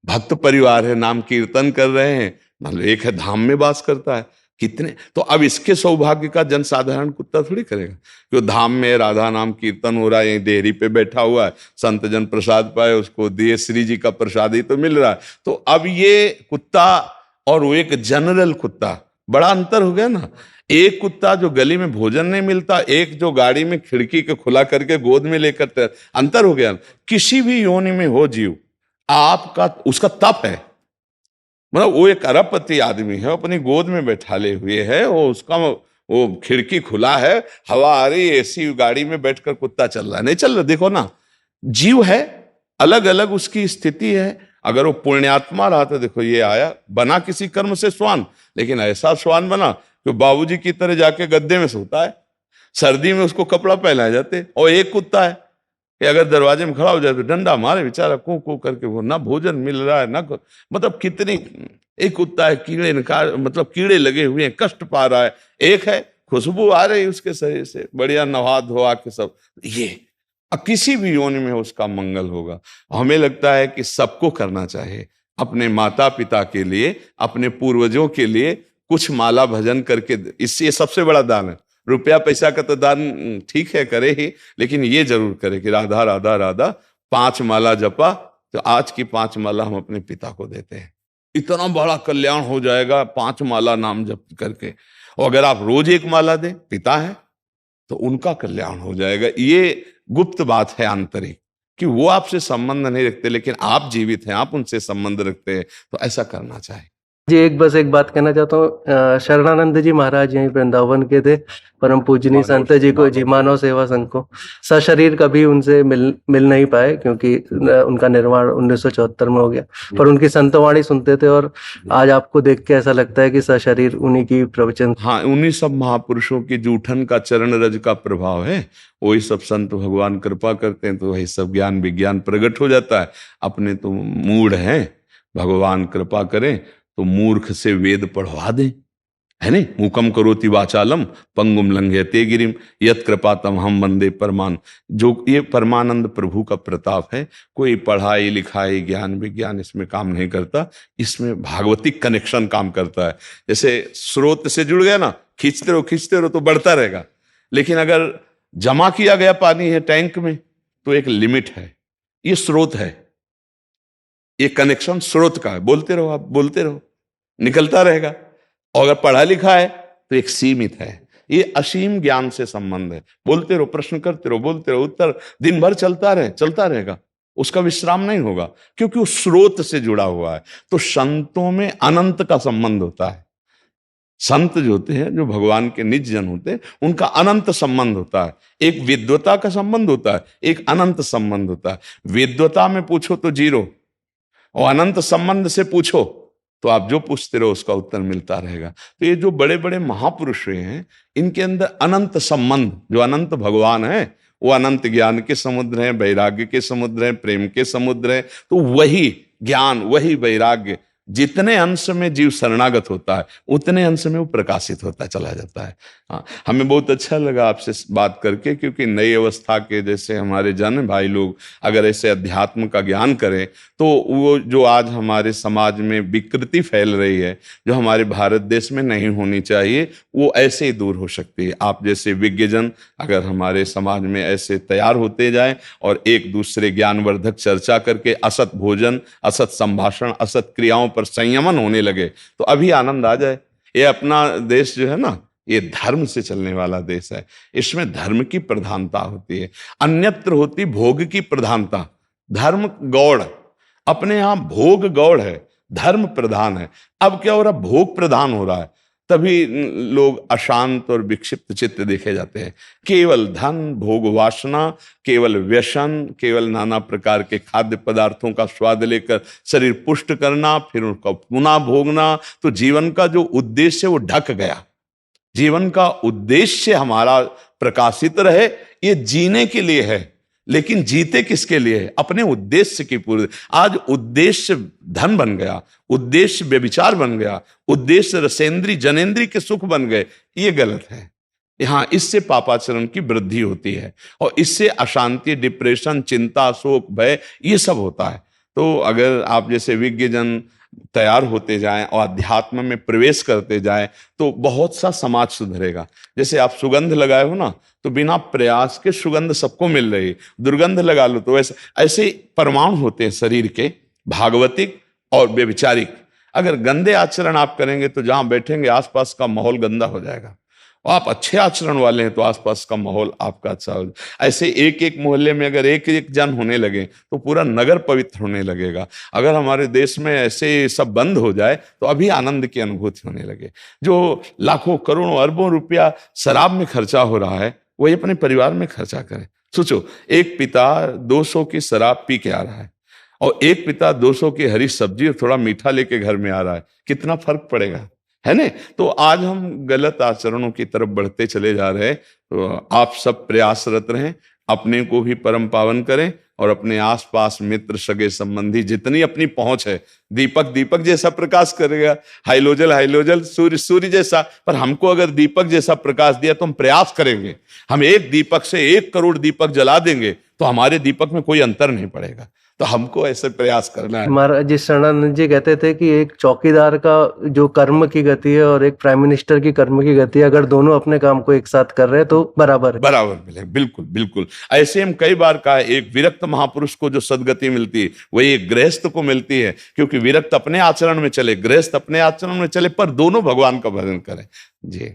भक्त परिवार है, नाम कीर्तन कर रहे हैं, मतलब एक है धाम में वास करता है। कितने तो अब इसके सौभाग्य का जनसाधारण कुत्ता थोड़ी करेगा, जो धाम में राधा नाम कीर्तन हो रहा है, यहीं देहरी पे बैठा हुआ है, संत जन प्रसाद पाए उसको दिए, श्री जी का प्रसाद ही तो मिल रहा है। तो अब ये कुत्ता और वो एक जनरल कुत्ता, बड़ा अंतर हो गया ना। एक कुत्ता जो गली में भोजन नहीं मिलता, एक जो गाड़ी में खिड़की के खुला करके गोद में लेकर, अंतर हो गया। किसी भी योनि में हो जीव, आपका उसका तप है, मतलब वो एक अरबपति आदमी है, अपनी गोद में बैठाले हुए है, वो उसका वो खिड़की खुला है, हवा आ रही, एसी गाड़ी में बैठकर कुत्ता चल रहा है, नहीं चल रहा। देखो ना, जीव है, अलग अलग उसकी स्थिति है। अगर वो पुण्यात्मा रहा तो देखो ये आया, बना किसी कर्म से स्वान, लेकिन ऐसा स्वान बना जो बाबूजी की तरह जाके गद्दे में सोता है, सर्दी में उसको कपड़ा पहनाए जाते। और एक कुत्ता है कि अगर दरवाजे में खड़ा हो जाए तो डंडा मारे बेचारा, कू कू करके, वो ना भोजन मिल रहा है ना मतलब कितनी। एक कुत्ता है कीड़े मतलब कीड़े लगे हुए हैं, कष्ट पा रहा है। एक है खुशबू आ रही उसके शरीर से, बढ़िया नहा धोआ के सब। ये किसी भी योनि में उसका मंगल होगा। हमें लगता है कि सबको करना चाहिए, अपने माता पिता के लिए, अपने पूर्वजों के लिए कुछ माला भजन करके, इससे सबसे बड़ा दान है। रुपया पैसा का तो दान ठीक है करे ही, लेकिन ये जरूर करे कि राधा राधा राधा 5 माला जपा, तो आज की 5 माला हम अपने पिता को देते हैं, इतना बड़ा कल्याण हो जाएगा 5 माला नाम जप करके। और अगर आप रोज 1 माला दें, पिता है तो उनका कल्याण हो जाएगा। ये गुप्त बात है आंतरिक, कि वो आपसे संबंध नहीं रखते लेकिन आप जीवित हैं, आप उनसे संबंध रखते हैं, तो ऐसा करना चाहिए। जी, एक बात कहना चाहता हूँ। शरणानंद जी महाराज यहीं वृंदावन के थे, परम पूजनीय संत जी को, जी मानव सेवा संघ को सशरीर कभी उनसे मिल नहीं पाए, क्योंकि उनका निर्माण 1974 में हो गया। पर उनकी संतवाणी सुनते थे, और आज आपको देख के ऐसा लगता है कि सशरीर उन्हीं की प्रवचन। हाँ, उन्हीं सब महापुरुषों की जूठन का चरण रज का प्रभाव है। वही सब संत भगवान कृपा करते हैं तो वही सब ज्ञान विज्ञान प्रकट हो जाता है। अपने तो मूढ़ हैं, भगवान कृपा करें तो मूर्ख से वेद पढ़वा दें, है नहीं। मूकम करोति वाचालम पंगुम लंघयते गिरिम यत् कृपातम हम वंदे परमान। जो ये परमानंद प्रभु का प्रताप है। कोई पढ़ाई लिखाई ज्ञान विज्ञान इसमें काम नहीं करता, इसमें भागवतिक कनेक्शन काम करता है। जैसे स्रोत से जुड़ गया ना, खींचते रहो तो बढ़ता रहेगा। लेकिन अगर जमा किया गया पानी है टैंक में तो एक लिमिट है, ये स्रोत है, ये कनेक्शन स्रोत का है। बोलते रहो, आप बोलते रहो, निकलता रहेगा। और अगर पढ़ा लिखा है तो एक सीमित है, ये असीम ज्ञान से संबंध है। बोलते रहो, प्रश्न करते रहो, बोलते रहो, उत्तर दिन भर चलता रहेगा, उसका विश्राम नहीं होगा, क्योंकि वो स्रोत से जुड़ा हुआ है। तो संतों में अनंत का संबंध होता है। संत जो होते हैं, जो भगवान के निज जन होते हैं, उनका अनंत संबंध होता है। एक विद्वता का संबंध होता है, एक अनंत संबंध होता है। विद्वता में पूछो तो 0, और अनंत संबंध से पूछो तो आप जो पूछते रहो उसका उत्तर मिलता रहेगा। तो ये जो बड़े बड़े महापुरुष हैं, इनके अंदर अनंत संबंध, जो अनंत भगवान है, वो अनंत ज्ञान के समुद्र हैं, वैराग्य के समुद्र हैं, प्रेम के समुद्र हैं। तो वही ज्ञान, वही वैराग्य, जितने अंश में जीव शरणागत होता है उतने अंश में वो प्रकाशित होता चला जाता है। हाँ, हमें बहुत अच्छा लगा आपसे बात करके, क्योंकि नई अवस्था के जैसे हमारे जन भाई लोग अगर ऐसे अध्यात्म का ज्ञान करें तो वो जो आज हमारे समाज में विकृति फैल रही है, जो हमारे भारत देश में नहीं होनी चाहिए, वो ऐसे ही दूर हो सकती है। आप जैसे विज्ञजन अगर हमारे समाज में ऐसे तैयार होते जाएं और एक दूसरे ज्ञानवर्धक चर्चा करके असत भोजन, असत संभाषण, असत क्रियाओं पर संयमन होने लगे तो अभी आनंद आ जाए। ये अपना देश जो है ना, ये धर्म से चलने वाला देश है। इसमें धर्म की प्रधानता होती है, अन्यत्र होती भोग की प्रधानता। धर्म गौड़, अपने यहां भोग गौड़ है, धर्म प्रधान है। अब क्या हो रहा, भोग प्रधान हो रहा है, तभी लोग अशांत और विक्षिप्त चित्त देखे जाते हैं। केवल धन, भोग वासना, केवल व्यसन, केवल नाना प्रकार के खाद्य पदार्थों का स्वाद लेकर शरीर पुष्ट करना, फिर उनका पुनः भोगना। तो जीवन का जो उद्देश्य वो ढक गया। जीवन का उद्देश्य हमारा प्रकाशित रहे, ये जीने के लिए है, लेकिन जीते किसके लिए है? अपने उद्देश्य की पूर्ति। आज उद्देश्य धन बन गया, उद्देश्य व्यभिचार बन गया, उद्देश्य रसेंद्री जनेंद्री के सुख बन गए। ये गलत है। यहां इससे पापाचरण की वृद्धि होती है और इससे अशांति, डिप्रेशन, चिंता, शोक, भय, ये सब होता है। तो अगर आप जैसे विज्ञजन तैयार होते जाएं और अध्यात्म में प्रवेश करते जाएं तो बहुत सा समाज सुधरेगा। जैसे आप सुगंध लगाए हो ना, तो बिना प्रयास के सुगंध सबको मिल रही, दुर्गंध लगा लो तो ऐसे परमाणु होते हैं शरीर के, भागवतिक और व्यभिचारिक। अगर गंदे आचरण आप करेंगे तो जहां बैठेंगे आसपास का माहौल गंदा हो जाएगा, और आप अच्छे आचरण वाले हैं तो आसपास का माहौल आपका अच्छा हो जाएगा। ऐसे एक एक मोहल्ले में अगर एक एक जन होने लगे तो पूरा नगर पवित्र होने लगेगा। अगर हमारे देश में ऐसे सब बंद हो जाए तो अभी आनंद की अनुभूति होने लगे। जो लाखों करोड़ों अरबों रुपया शराब में खर्चा हो रहा है, वही अपने परिवार में खर्चा करें। सोचो, एक पिता 200 की शराब पी के आ रहा है और एक पिता 200 की हरी सब्जी और थोड़ा मीठा लेके घर में आ रहा है, कितना फर्क पड़ेगा? है ना। तो आज हम गलत आचरणों की तरफ बढ़ते चले जा रहे हैं। तो आप सब प्रयासरत रहें, अपने को भी परम पावन करें और अपने आसपास मित्र सगे संबंधी जितनी अपनी पहुंच है, दीपक दीपक जैसा प्रकाश करेगा, हाइलोजल हाइलोजल, सूर्य सूर्य जैसा। पर हमको अगर दीपक जैसा प्रकाश दिया तो हम प्रयास करेंगे। हम एक दीपक से 1 करोड़ दीपक जला देंगे तो हमारे दीपक में कोई अंतर नहीं पड़ेगा। तो हमको ऐसे प्रयास करना है। महाराज जी शरणानंद जी कहते थे कि एक चौकीदार का जो कर्म की गति है और एक प्राइम मिनिस्टर की कर्म की गति है, अगर दोनों अपने काम को एक साथ कर रहे हैं तो बराबर है, बराबर मिले। बिल्कुल बिल्कुल। ऐसे हम कई बार कहा, एक विरक्त महापुरुष को जो सदगति मिलती है वही एक गृहस्थ को मिलती है, क्योंकि विरक्त अपने आचरण में चले, गृहस्थ अपने आचरण में चले, पर दोनों भगवान का भजन करें। जी।